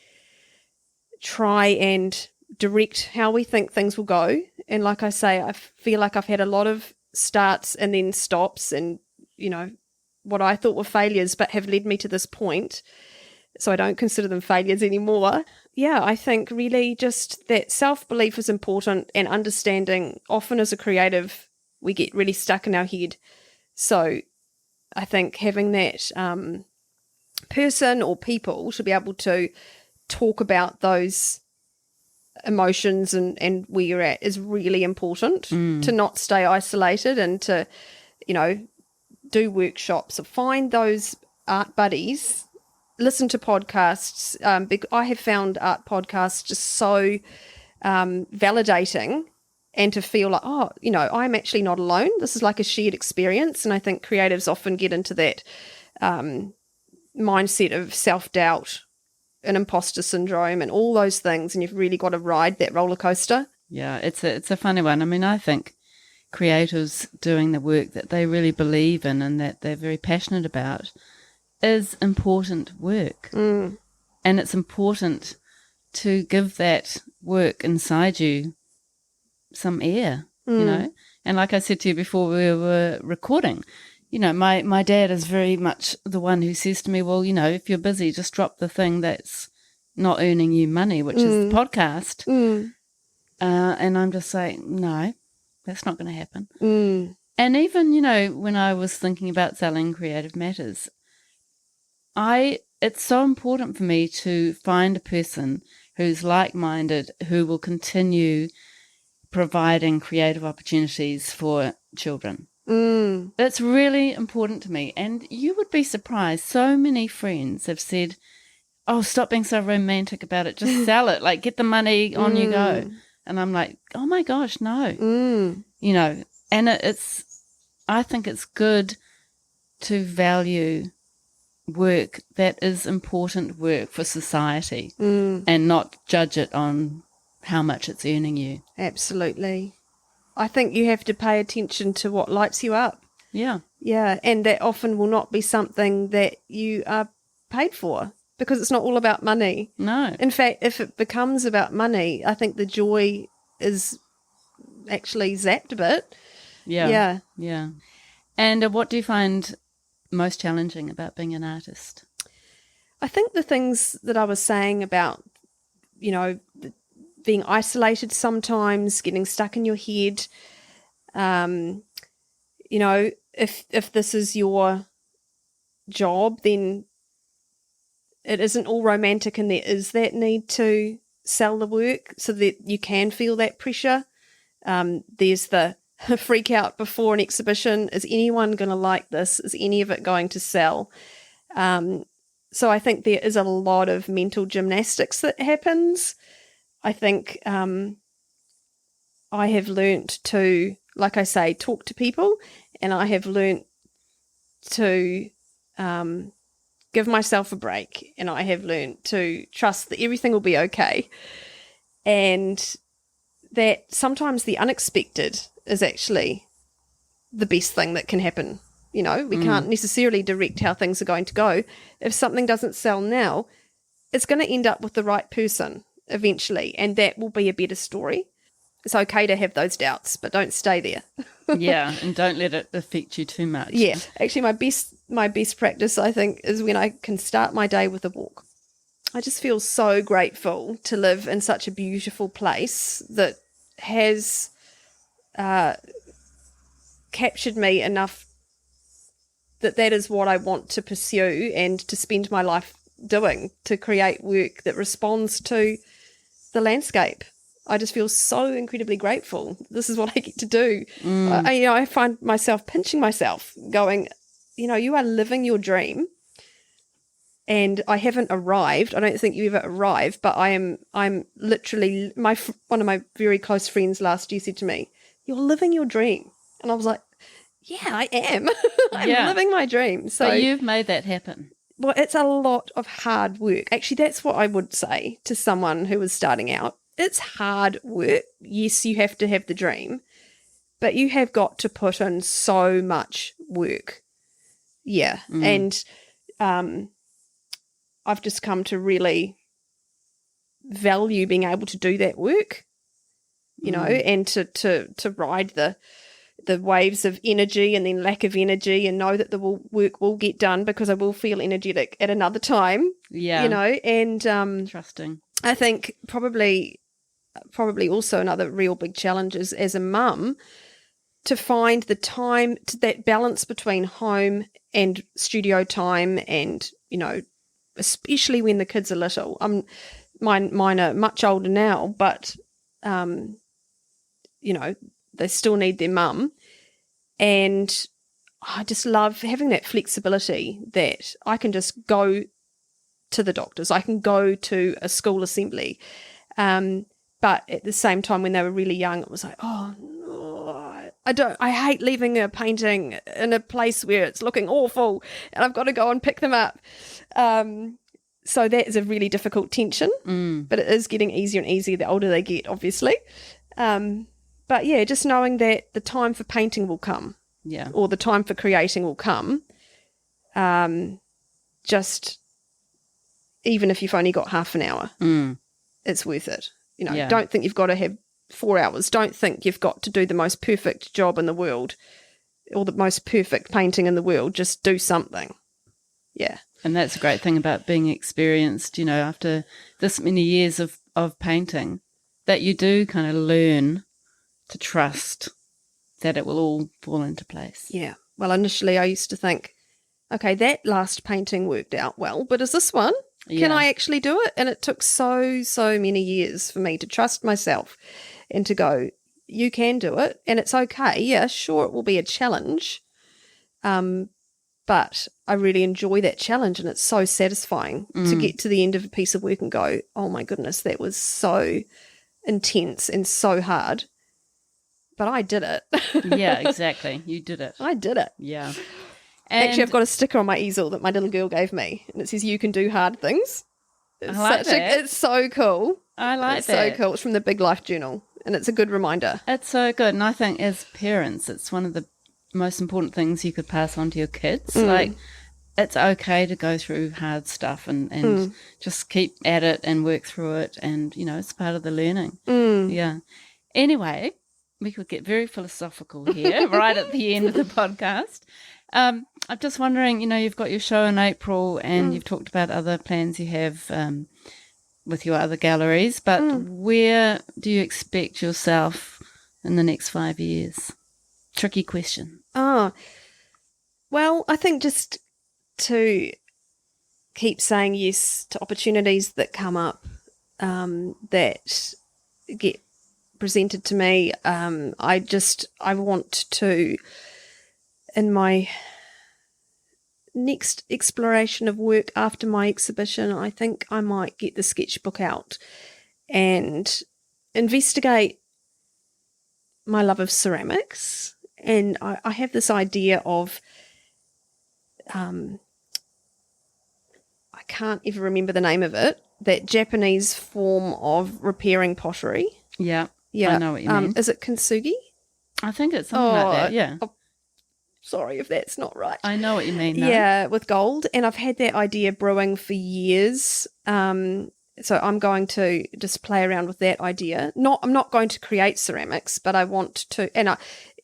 try and direct how we think things will go. And like I say, I feel like I've had a lot of starts and then stops and, what I thought were failures but have led me to this point. So I don't consider them failures anymore. Yeah, I think really just that self-belief is important, and understanding. Often as a creative, we get really stuck in our head. So I think having that person or people to be able to talk about those emotions and where you're at is really important, to not stay isolated and to, do workshops or find those art buddies, listen to podcasts. I have found art podcasts just so validating, and to feel like, I'm actually not alone. This is like a shared experience. And I think creatives often get into that mindset of self-doubt and imposter syndrome and all those things, and you've really got to ride that roller coaster. Yeah, it's a funny one. I mean, I think creators doing the work that they really believe in and that they're very passionate about is important work. And it's important to give that work inside you some air, And like I said to you before we were recording, my dad is very much the one who says to me, well, if you're busy, just drop the thing that's not earning you money, which is the podcast. And I'm just saying, no, that's not going to happen. And even, when I was thinking about selling Creative Matters, it's so important for me to find a person who's like-minded, who will continue providing creative opportunities for children. That's really important to me. And you would be surprised. So many friends have said, oh, stop being so romantic about it. Just sell it. Like, get the money, on you go. And I'm like, oh my gosh, no. And I think it's good to value work that is important work for society and not judge it on how much it's earning you. Absolutely. I think you have to pay attention to what lights you up. Yeah. Yeah, and that often will not be something that you are paid for, because it's not all about money. No. In fact, if it becomes about money, I think the joy is actually zapped a bit. Yeah. And what do you find most challenging about being an artist? I think the things that I was saying about, being isolated sometimes, getting stuck in your head, if this is your job, then it isn't all romantic, and there is that need to sell the work so that you can feel that pressure. There's the freak out before an exhibition. Is anyone going to like this? Is any of it going to sell? So I think there is a lot of mental gymnastics that happens. I think I have learnt to, like I say, talk to people, and I have learnt to give myself a break, and I have learnt to trust that everything will be okay, and that sometimes the unexpected is actually the best thing that can happen. We can't necessarily direct how things are going to go. If something doesn't sell now, it's going to end up with the right person eventually, and that will be a better story. It's okay to have those doubts, but don't stay there. Yeah, and don't let it affect you too much. Yeah, actually my best practice, I think, is when I can start my day with a walk. I just feel so grateful to live in such a beautiful place that has captured me enough that is what I want to pursue and to spend my life doing, to create work that responds to the landscape. I just feel so incredibly grateful. This is what I get to do. I find myself pinching myself, going, you are living your dream, and I haven't arrived. I don't think you ever arrive, but I'm literally, one of my very close friends last year said to me, "You're living your dream," and I was like, "Yeah, I am. I'm living my dream." So you've made that happen. Well, it's a lot of hard work. Actually, that's what I would say to someone who is starting out. It's hard work. Yes, you have to have the dream, but you have got to put in so much work. Yeah. And I've just come to really value being able to do that work, and to ride the waves of energy and then lack of energy, and know that the work will get done because I will feel energetic at another time. Yeah. And trusting. I think probably also another real big challenge is, as a mum, to find the time, to that balance between home and studio time and, especially when the kids are little. Mine are much older now, but they still need their mum, and I just love having that flexibility that I can just go to the doctors, I can go to a school assembly, but at the same time, when they were really young, it was like, oh no, I hate leaving a painting in a place where it's looking awful and I've got to go and pick them up. So that is a really difficult tension, but it is getting easier and easier the older they get, obviously. But yeah, just knowing that the time for painting will come, or the time for creating will come, just even if you've only got half an hour, it's worth it. Don't think you've got to have 4 hours. Don't think you've got to do the most perfect job in the world or the most perfect painting in the world. Just do something. Yeah. And that's a great thing about being experienced, after this many years of painting, that you do kind of learn to trust that it will all fall into place. Yeah. Well, initially I used to think, okay, that last painting worked out well, but is this one? Can I actually do it? And it took so many years for me to trust myself and to go, you can do it and it's okay. Yeah, sure, it will be a challenge. But I really enjoy that challenge, and it's so satisfying to get to the end of a piece of work and go, oh my goodness, that was so intense and so hard. But I did it. Yeah, exactly. You did it. I did it. Yeah. Actually, I've got a sticker on my easel that my little girl gave me, and it says, you can do hard things. I like that. It's so cool. I like it's that. It's so cool. It's from the Big Life Journal, and it's a good reminder. It's so good. And I think as parents, it's one of the most important things you could pass on to your kids. Like, it's okay to go through hard stuff and just keep at it and work through it, and it's part of the learning. Yeah. Anyway, we could get very philosophical here right at the end of the podcast. I'm just wondering, you've got your show in April, and you've talked about other plans you have with your other galleries, but where do you expect yourself in the next 5 years? Tricky question. Oh, well, I think just to keep saying yes to opportunities that come up, that get presented to me. I want to, in my next exploration of work after my exhibition, I think I might get the sketchbook out and investigate my love of ceramics. And I have this idea of, I can't ever remember the name of it, that Japanese form of repairing pottery. Yeah, I know what you mean. Is it kintsugi? I think it's something like that, yeah. Sorry if that's not right. I know what you mean, though. Yeah, with gold. And I've had that idea brewing for years. So I'm going to just play around with that idea. I'm not going to create ceramics, but I want to. And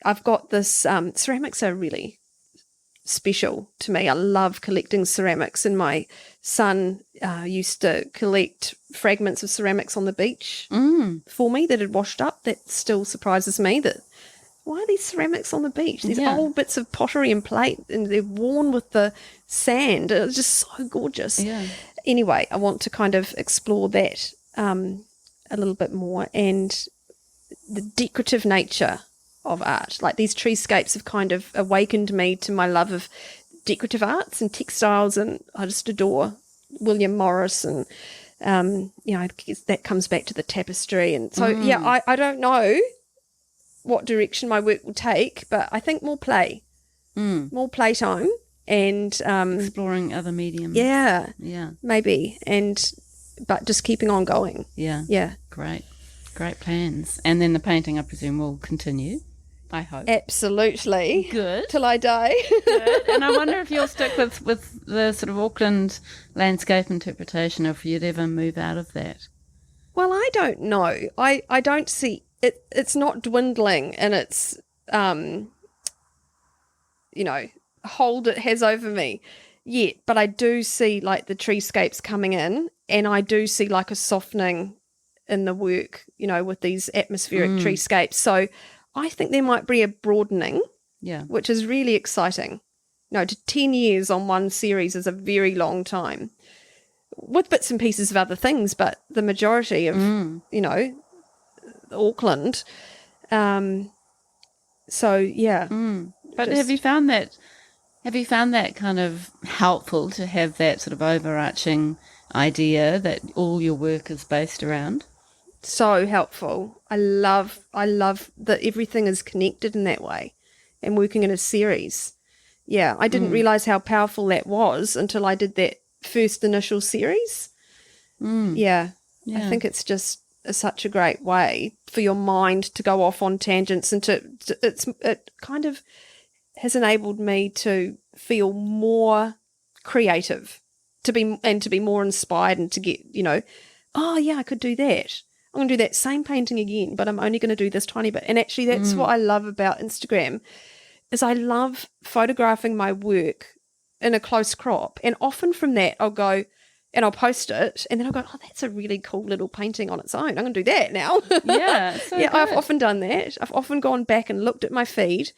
I've got this. Ceramics are really special to me. I love collecting ceramics, and my son used to collect fragments of ceramics on the beach for me that had washed up. That still surprises me. That why are these ceramics on the beach? These old bits of pottery and plate, and they're worn with the sand. It's just so gorgeous. Yeah. Anyway, I want to kind of explore that a little bit more, and the decorative nature of art. Like, these treescapes have kind of awakened me to my love of decorative arts and textiles, and I just adore William Morris, and I guess that comes back to the tapestry. And so I don't know what direction my work will take, but I think more playtime, and exploring other mediums. Yeah, maybe, but just keeping on going. Yeah. Great plans. And then the painting, I presume, will continue, I hope. Absolutely. Good. Till I die. Good. And I wonder if you'll stick with the sort of Auckland landscape interpretation, or if you'd ever move out of that. Well, I don't know. I don't see it. It's not dwindling, and it's hold it has over me yet. But I do see, like, the treescapes coming in, and I do see, like, a softening in the work, with these atmospheric treescapes. So I think there might be a broadening, which is really exciting. 10 years on one series is a very long time. with bits and pieces of other things, but the majority of, Auckland. So, yeah. But have you found that kind of helpful to have that sort of overarching idea that all your work is based around? So helpful. I love that everything is connected in that way and working in a series. Yeah, I didn't realise how powerful that was until I did that first initial series. Yeah, I think it's just such a great way for your mind to go off on tangents, and it kind of has enabled me to feel more creative, to be more inspired, and to get, oh yeah, I could do that. I'm going to do that same painting again, but I'm only going to do this tiny bit. And actually that's what I love about Instagram, is I love photographing my work in a close crop. And often from that I'll go and I'll post it, and then I'll go, oh, that's a really cool little painting on its own. I'm going to do that now. Yeah. So yeah, good. I've often done that. I've often gone back and looked at my feed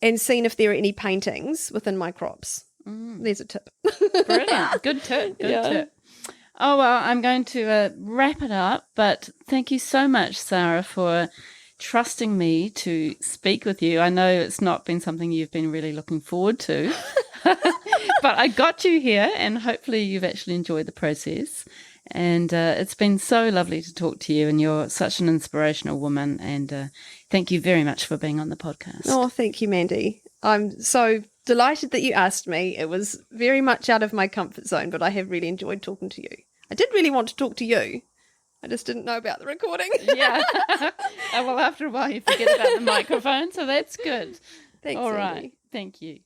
and seen if there are any paintings within my crops. There's a tip. Brilliant. Good tip. Good tip. Oh, well, I'm going to wrap it up, but thank you so much, Sara, for trusting me to speak with you. I know it's not been something you've been really looking forward to, but I got you here, and hopefully you've actually enjoyed the process. And it's been so lovely to talk to you, and you're such an inspirational woman, and thank you very much for being on the podcast. Oh, thank you, Mandy. I'm so delighted that you asked me. It was very much out of my comfort zone, but I have really enjoyed talking to you. I did really want to talk to you. I just didn't know about the recording. Yeah. Well, after a while you forget about the microphone, so that's good. Thanks, All Andy. right. Thank you.